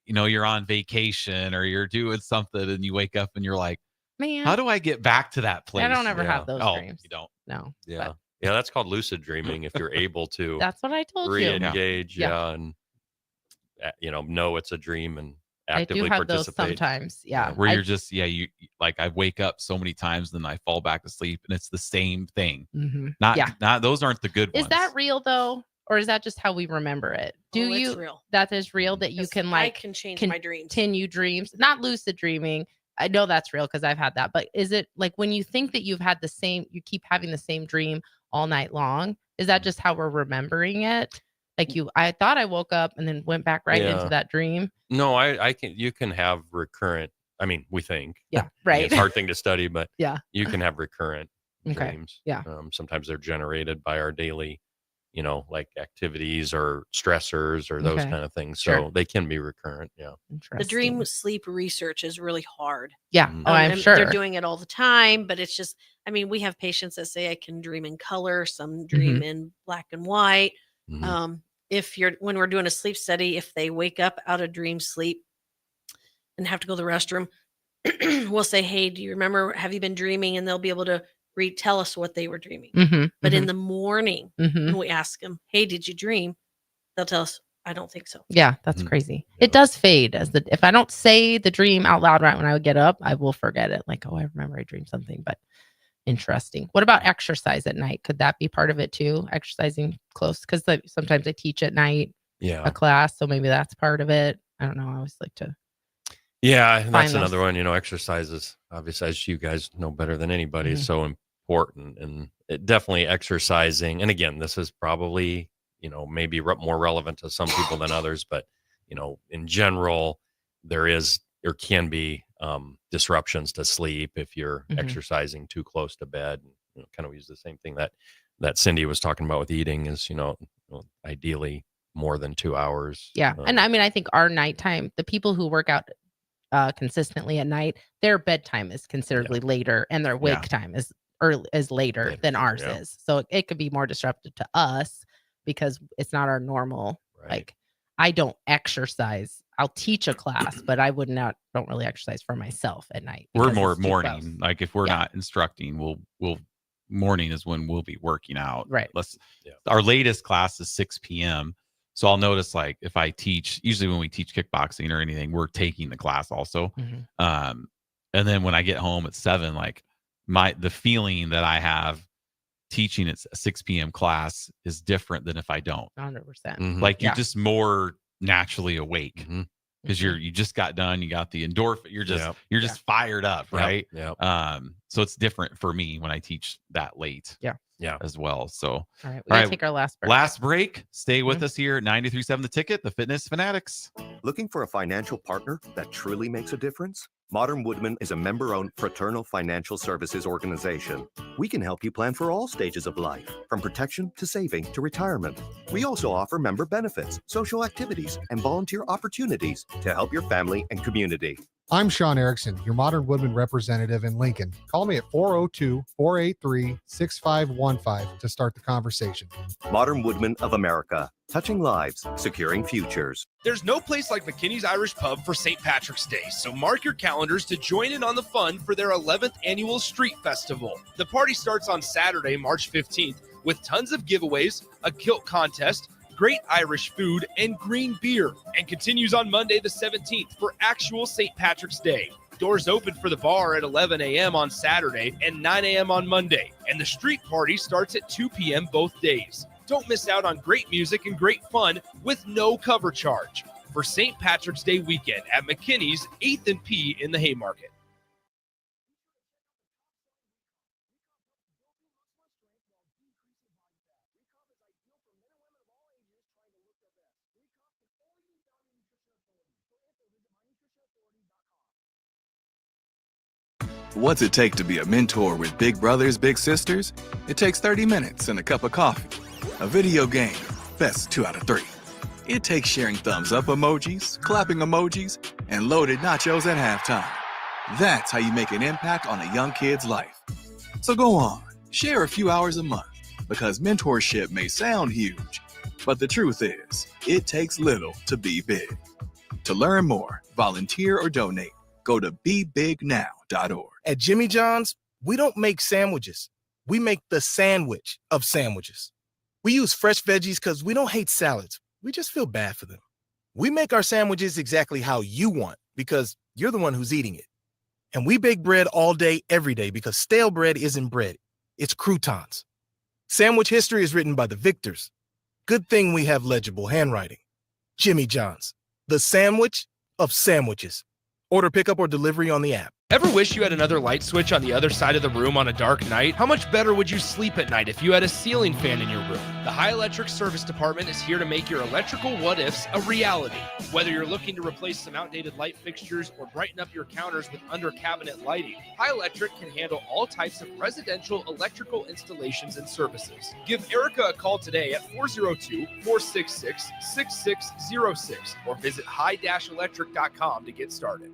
you're on vacation or you're doing something and you wake up and you're like, man, how do I get back to that place? I don't ever have those dreams. You don't. No. Yeah. Yeah, that's called lucid dreaming. If you're able to That's what I told you. re-engage, and know it's a dream and actively I do have participate. those sometimes. Yeah. Where you're just, you like, I wake up so many times, then I fall back asleep and it's the same thing. Mhm. Not those aren't the good ones. Is that real though? Or is that just how we remember it? It's real. That is real that you can I can change my dreams. Continue dreams, not lucid dreaming. I know that's real because I've had that. But is it like when you think that you've had you keep having the same dream all night long? Is that just how we're remembering it? Like I thought I woke up and then went back into that dream. No, you can have recurrent. I mean, we think. Yeah. Right. It's a hard thing to study, but yeah, you can have recurrent dreams. Yeah. Sometimes they're generated by our daily, like activities or stressors or those kind of things. So they can be recurrent. Yeah. The dream sleep research is really hard. Yeah. Oh, I'm sure. They're doing it all the time, but it's just, we have patients that say I can dream in color, some dream in black and white. When we're doing a sleep study, if they wake up out of dream sleep and have to go to the restroom, we'll say, hey, do you remember, have you been dreaming? And they'll be able to tell us what they were dreaming. But in the morning, when we ask them, hey, did you dream? They'll tell us, I don't think so. Yeah, that's crazy. It does fade if I don't say the dream out loud right when I would get up, I will forget it. Like, I remember I dreamed something, but interesting. What about exercise at night? Could that be part of it too? Exercising close? Because sometimes I teach at night, a class. So maybe that's part of it. I don't know. I always like to. Yeah, that's another one. Exercises, obviously, as you guys know better than anybody, is so important. And it definitely exercising. And again, this is probably, maybe more relevant to some people than others. But, in general, there can be disruptions to sleep if you're exercising too close to bed. Kind of use the same thing that Cindy was talking about with eating is, ideally more than 2 hours. Yeah. And I think our nighttime, the people who work out consistently at night, their bedtime is considerably later and their wake time is later than ours is. So it could be more disruptive to us because it's not our normal. Like, I don't exercise. I'll teach a class, but I don't really exercise for myself at night. We're more morning. Like if we're not instructing, we'll morning is when we'll be working out. Right. Our latest class is 6 p.m. So I'll notice, like, if I teach, usually when we teach kickboxing or anything, we're taking the class also. And then when I get home at 7, like the feeling that I have teaching at a 6 p.m. class is different than if I don't. 100%. Like you're just more naturally awake because you just got done. You got the endorphin. You're just fired up, right? So it's different for me when I teach that late. Yeah. As well. So all right, we're gonna take our last break. Last break. Stay with us here at 93.7 The Ticket, the Fitness Fanatics. Looking for a financial partner that truly makes a difference? Modern Woodman is a member-owned fraternal financial services organization. We can help you plan for all stages of life, from protection to saving to retirement. We also offer member benefits, social activities, and volunteer opportunities to help your family and community. I'm Sean Erickson, your Modern Woodman representative in Lincoln. Call me at 402-483-6515 to start the conversation. Modern Woodman of America, touching lives, securing futures. There's no place like McKinney's Irish Pub for St. Patrick's Day, so mark your calendars to join in on the fun for their 11th annual Street Festival. The party starts on Saturday, March 15th, with tons of giveaways, a kilt contest, great Irish food, and green beer, and continues on Monday the 17th for actual St. Patrick's Day. Doors open for the bar at 11 a.m. on Saturday and 9 a.m. on Monday, and the street party starts at 2 p.m. both days. Don't miss out on great music and great fun with no cover charge for St. Patrick's Day weekend at McKinney's 8th and P in the Haymarket. What's it take to be a mentor with big brothers, big sisters? It takes 30 minutes and a cup of coffee. A video game, best 2 out of 3. It takes sharing thumbs up emojis, clapping emojis, and loaded nachos at halftime. That's how you make an impact on a young kid's life. So go on, share a few hours a month, because mentorship may sound huge, but the truth is, it takes little to be big. To learn more, volunteer, or donate, go to bebignow.org. At Jimmy John's, we don't make sandwiches. We make the sandwich of sandwiches. We use fresh veggies because we don't hate salads. We just feel bad for them. We make our sandwiches exactly how you want because you're the one who's eating it. And we bake bread all day, every day because stale bread isn't bread. It's croutons. Sandwich history is written by the victors. Good thing we have legible handwriting. Jimmy John's, the sandwich of sandwiches. Order pickup or delivery on the app. Ever wish you had another light switch on the other side of the room on a dark night? How much better would you sleep at night if you had a ceiling fan in your room? The High Electric Service Department is here to make your electrical what-ifs a reality. Whether you're looking to replace some outdated light fixtures or brighten up your counters with under-cabinet lighting, High Electric can handle all types of residential electrical installations and services. Give Erica a call today at 402-466-6606 or visit high-electric.com to get started.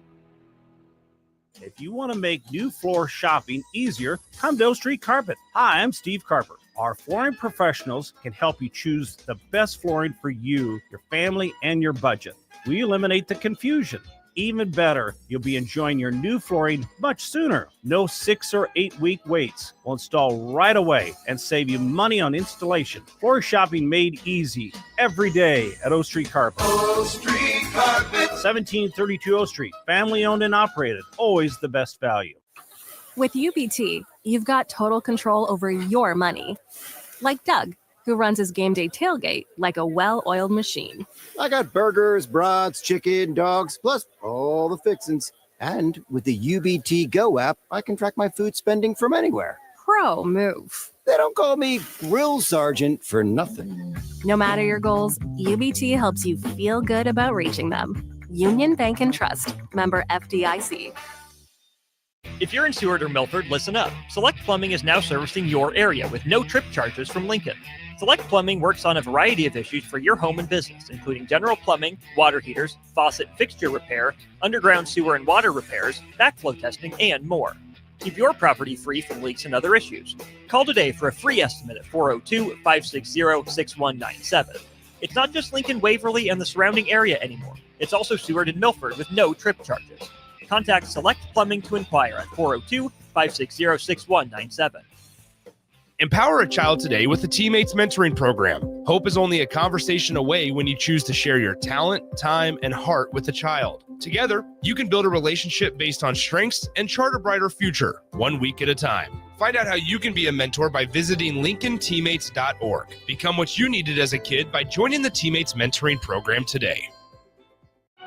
If you want to make new floor shopping easier, come to O Street Carpet. Hi, I'm Steve Carper. Our flooring professionals can help you choose the best flooring for you, your family, and your budget. We eliminate the confusion. Even better, you'll be enjoying your new flooring much sooner. No 6 or 8 week waits. We'll install right away and save you money on installation. Floor shopping made easy every day at O Street Carpet. O Street Carpet. 1732 O Street. Family owned and operated. Always the best value. With UBT, you've got total control over your money. Like Doug, who runs his game day tailgate like a well-oiled machine. I got burgers, brats, chicken, dogs, plus all the fixins. And with the UBT Go app, I can track my food spending from anywhere. Pro move. They don't call me Grill Sergeant for nothing. No matter your goals, UBT helps you feel good about reaching them. Union Bank and Trust. Member FDIC. If you're in Seward or Milford, listen up. Select Plumbing is now servicing your area with no trip charges from Lincoln. Select Plumbing works on a variety of issues for your home and business, including general plumbing, water heaters, faucet fixture repair, underground sewer and water repairs, backflow testing, and more. Keep your property free from leaks and other issues. Call today for a free estimate at 402-560-6197. It's not just Lincoln, Waverly, and the surrounding area anymore. It's also Seward and Milford with no trip charges. Contact Select Plumbing to inquire at 402-560-6197. Empower a child today with the Teammates Mentoring Program. Hope is only a conversation away when you choose to share your talent, time, and heart with a child. Together, you can build a relationship based on strengths and chart a brighter future, 1 week at a time. Find out how you can be a mentor by visiting LincolnTeammates.org. Become what you needed as a kid by joining the Teammates Mentoring Program today.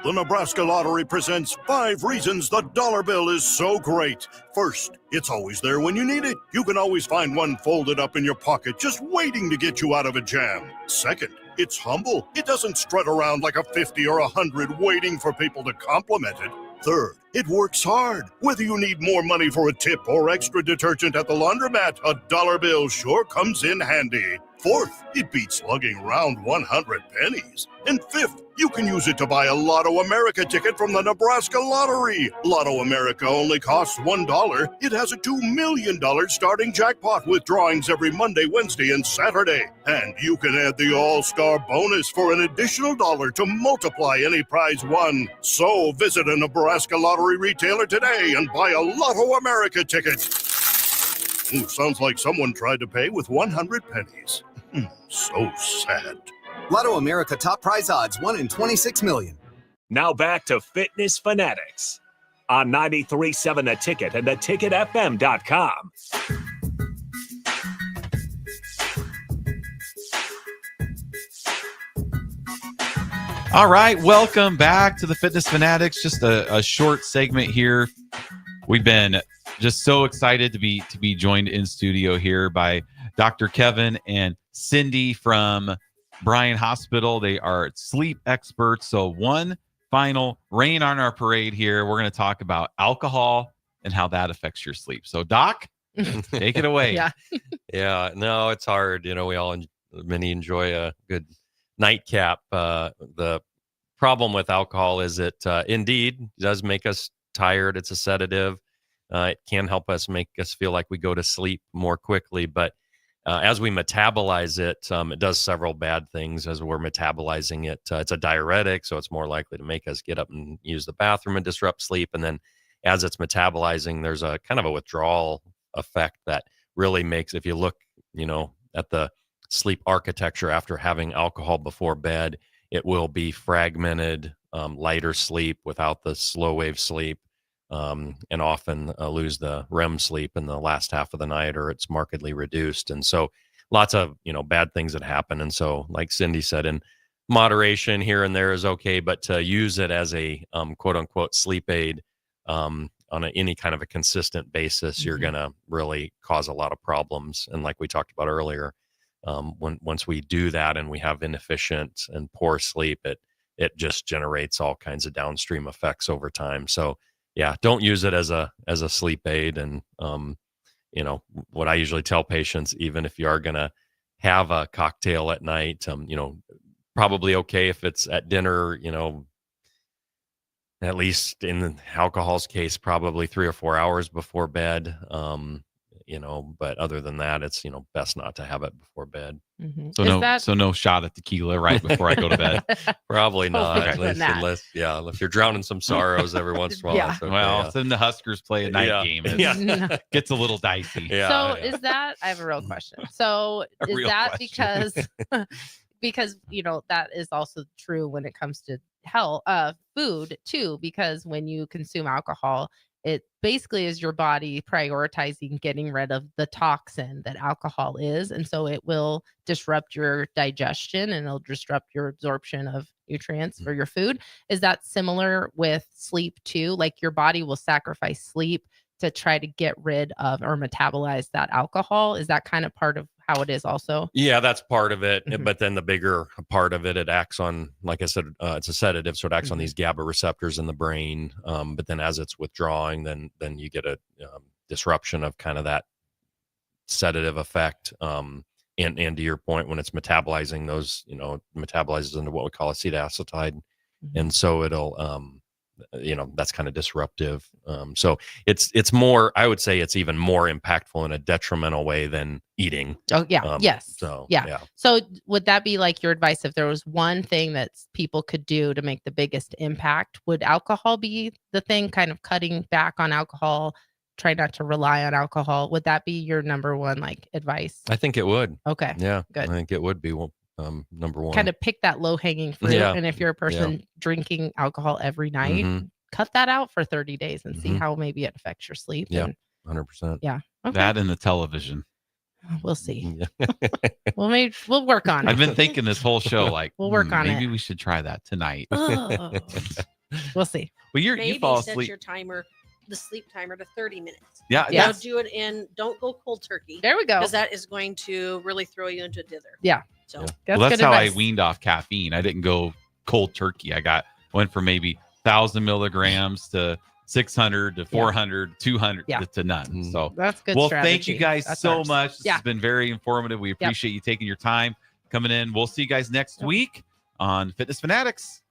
The Nebraska Lottery presents 5 reasons the dollar bill is so great. First, it's always there when you need it. You can always find one folded up in your pocket just waiting to get you out of a jam. Second, it's humble. It doesn't strut around like a 50 or 100 waiting for people to compliment it. Third, it works hard. Whether you need more money for a tip or extra detergent at the laundromat, a dollar bill sure comes in handy. Fourth, it beats lugging around 100 pennies. And fifth, you can use it to buy a Lotto America ticket from the Nebraska Lottery. Lotto America only costs $1. It has a $2 million starting jackpot with drawings every Monday, Wednesday, and Saturday. And you can add the All-Star bonus for an additional $1 to multiply any prize won. So visit a Nebraska Lottery retailer today and buy a Lotto America ticket. Sounds like someone tried to pay with 100 pennies. So sad. Lotto America top prize odds, 1 in 26 million. Now back to Fitness Fanatics on 93.7 The Ticket and theticketfm.com. All right, welcome back to the Fitness Fanatics. Just a short segment here. We've been just so excited to be joined in studio here by Dr. Kevin and Cindy from Bryan Hospital. They are sleep experts. So one final rain on our parade here. We're going to talk about alcohol and how that affects your sleep. So Doc, take it away. Yeah, no, it's hard. You know, many enjoy a good nightcap. The problem with alcohol is it indeed does make us tired. It's a sedative. It can help us make us feel like we go to sleep more quickly. But as we metabolize it, it does several bad things as we're metabolizing it. It's a diuretic, so it's more likely to make us get up and use the bathroom and disrupt sleep. And then as it's metabolizing, there's a kind of a withdrawal effect that really makes, if you look, at the sleep architecture after having alcohol before bed, it will be fragmented, lighter sleep without the slow wave sleep, and often lose the REM sleep in the last half of the night, or it's markedly reduced. And so lots of, bad things that happen. And so, like Cindy said, in moderation here and there is okay, but to use it as a quote unquote sleep aid on any kind of a consistent basis, you're going to really cause a lot of problems. And like we talked about earlier, once we do that and we have inefficient and poor sleep, it just generates all kinds of downstream effects over time. So yeah, don't use it as a sleep aid. And what I usually tell patients, even if you are going to have a cocktail at night, probably okay if it's at dinner, at least in the alcohol's case, probably 3 or 4 hours before bed. But other than that, it's, best not to have it before bed. So no shot of tequila right before I go to bed. Probably not, Okay. at least if you're drowning some sorrows every once in a while. Yeah. It's okay, Well, then the Huskers play a night game. It gets a little dicey. Is that, I have a real question. So A is real that question. because that is also true when it comes to food too, because when you consume alcohol, it basically is your body prioritizing getting rid of the toxin that alcohol is. And so it will disrupt your digestion and it'll disrupt your absorption of nutrients for your food. Is that similar with sleep too? Like your body will sacrifice sleep to try to get rid of or metabolize that alcohol? Is that kind of part of how it is also? Yeah, that's part of it. But then the bigger part of it, it acts on, like I said, it's a sedative, so it acts on these GABA receptors in the brain. But then as it's withdrawing, then you get a disruption of kind of that sedative effect. And to your point, when it's metabolizing those, metabolizes into what we call acetoacetate. And so it'll, that's kind of disruptive. So it's more, I would say it's even more impactful in a detrimental way than eating. Oh yeah. Yes. So yeah. So would that be like your advice? If there was one thing that people could do to make the biggest impact, would alcohol be the thing, kind of cutting back on alcohol, try not to rely on alcohol? Would that be your number one advice? I think it would. Okay. Yeah. Good. I think it would be number one. Kind of pick that low hanging fruit. Yeah. And if you're a person drinking alcohol every night, cut that out for 30 days and see how maybe it affects your sleep. Yeah. And 100%. yeah. Okay. That and the television. We'll see. We'll work on it. I've been thinking this whole show, we'll work on maybe it. we should try that tonight. Oh. We'll see. Well, you Maybe fall set asleep. your timer, the sleep timer, to 30 minutes. Yeah. Now do it don't go cold turkey. There we go. Because that is going to really throw you into a dither. Yeah. So Well, that's how I weaned off caffeine. I didn't go cold turkey. Went from maybe 1,000 milligrams to 600 to 400, 200 to none. So that's good. Well, strategy. thank you guys That's so ours. much. This has been very informative. We appreciate you taking your time coming in. We'll see you guys next week on Fitness Fanatics.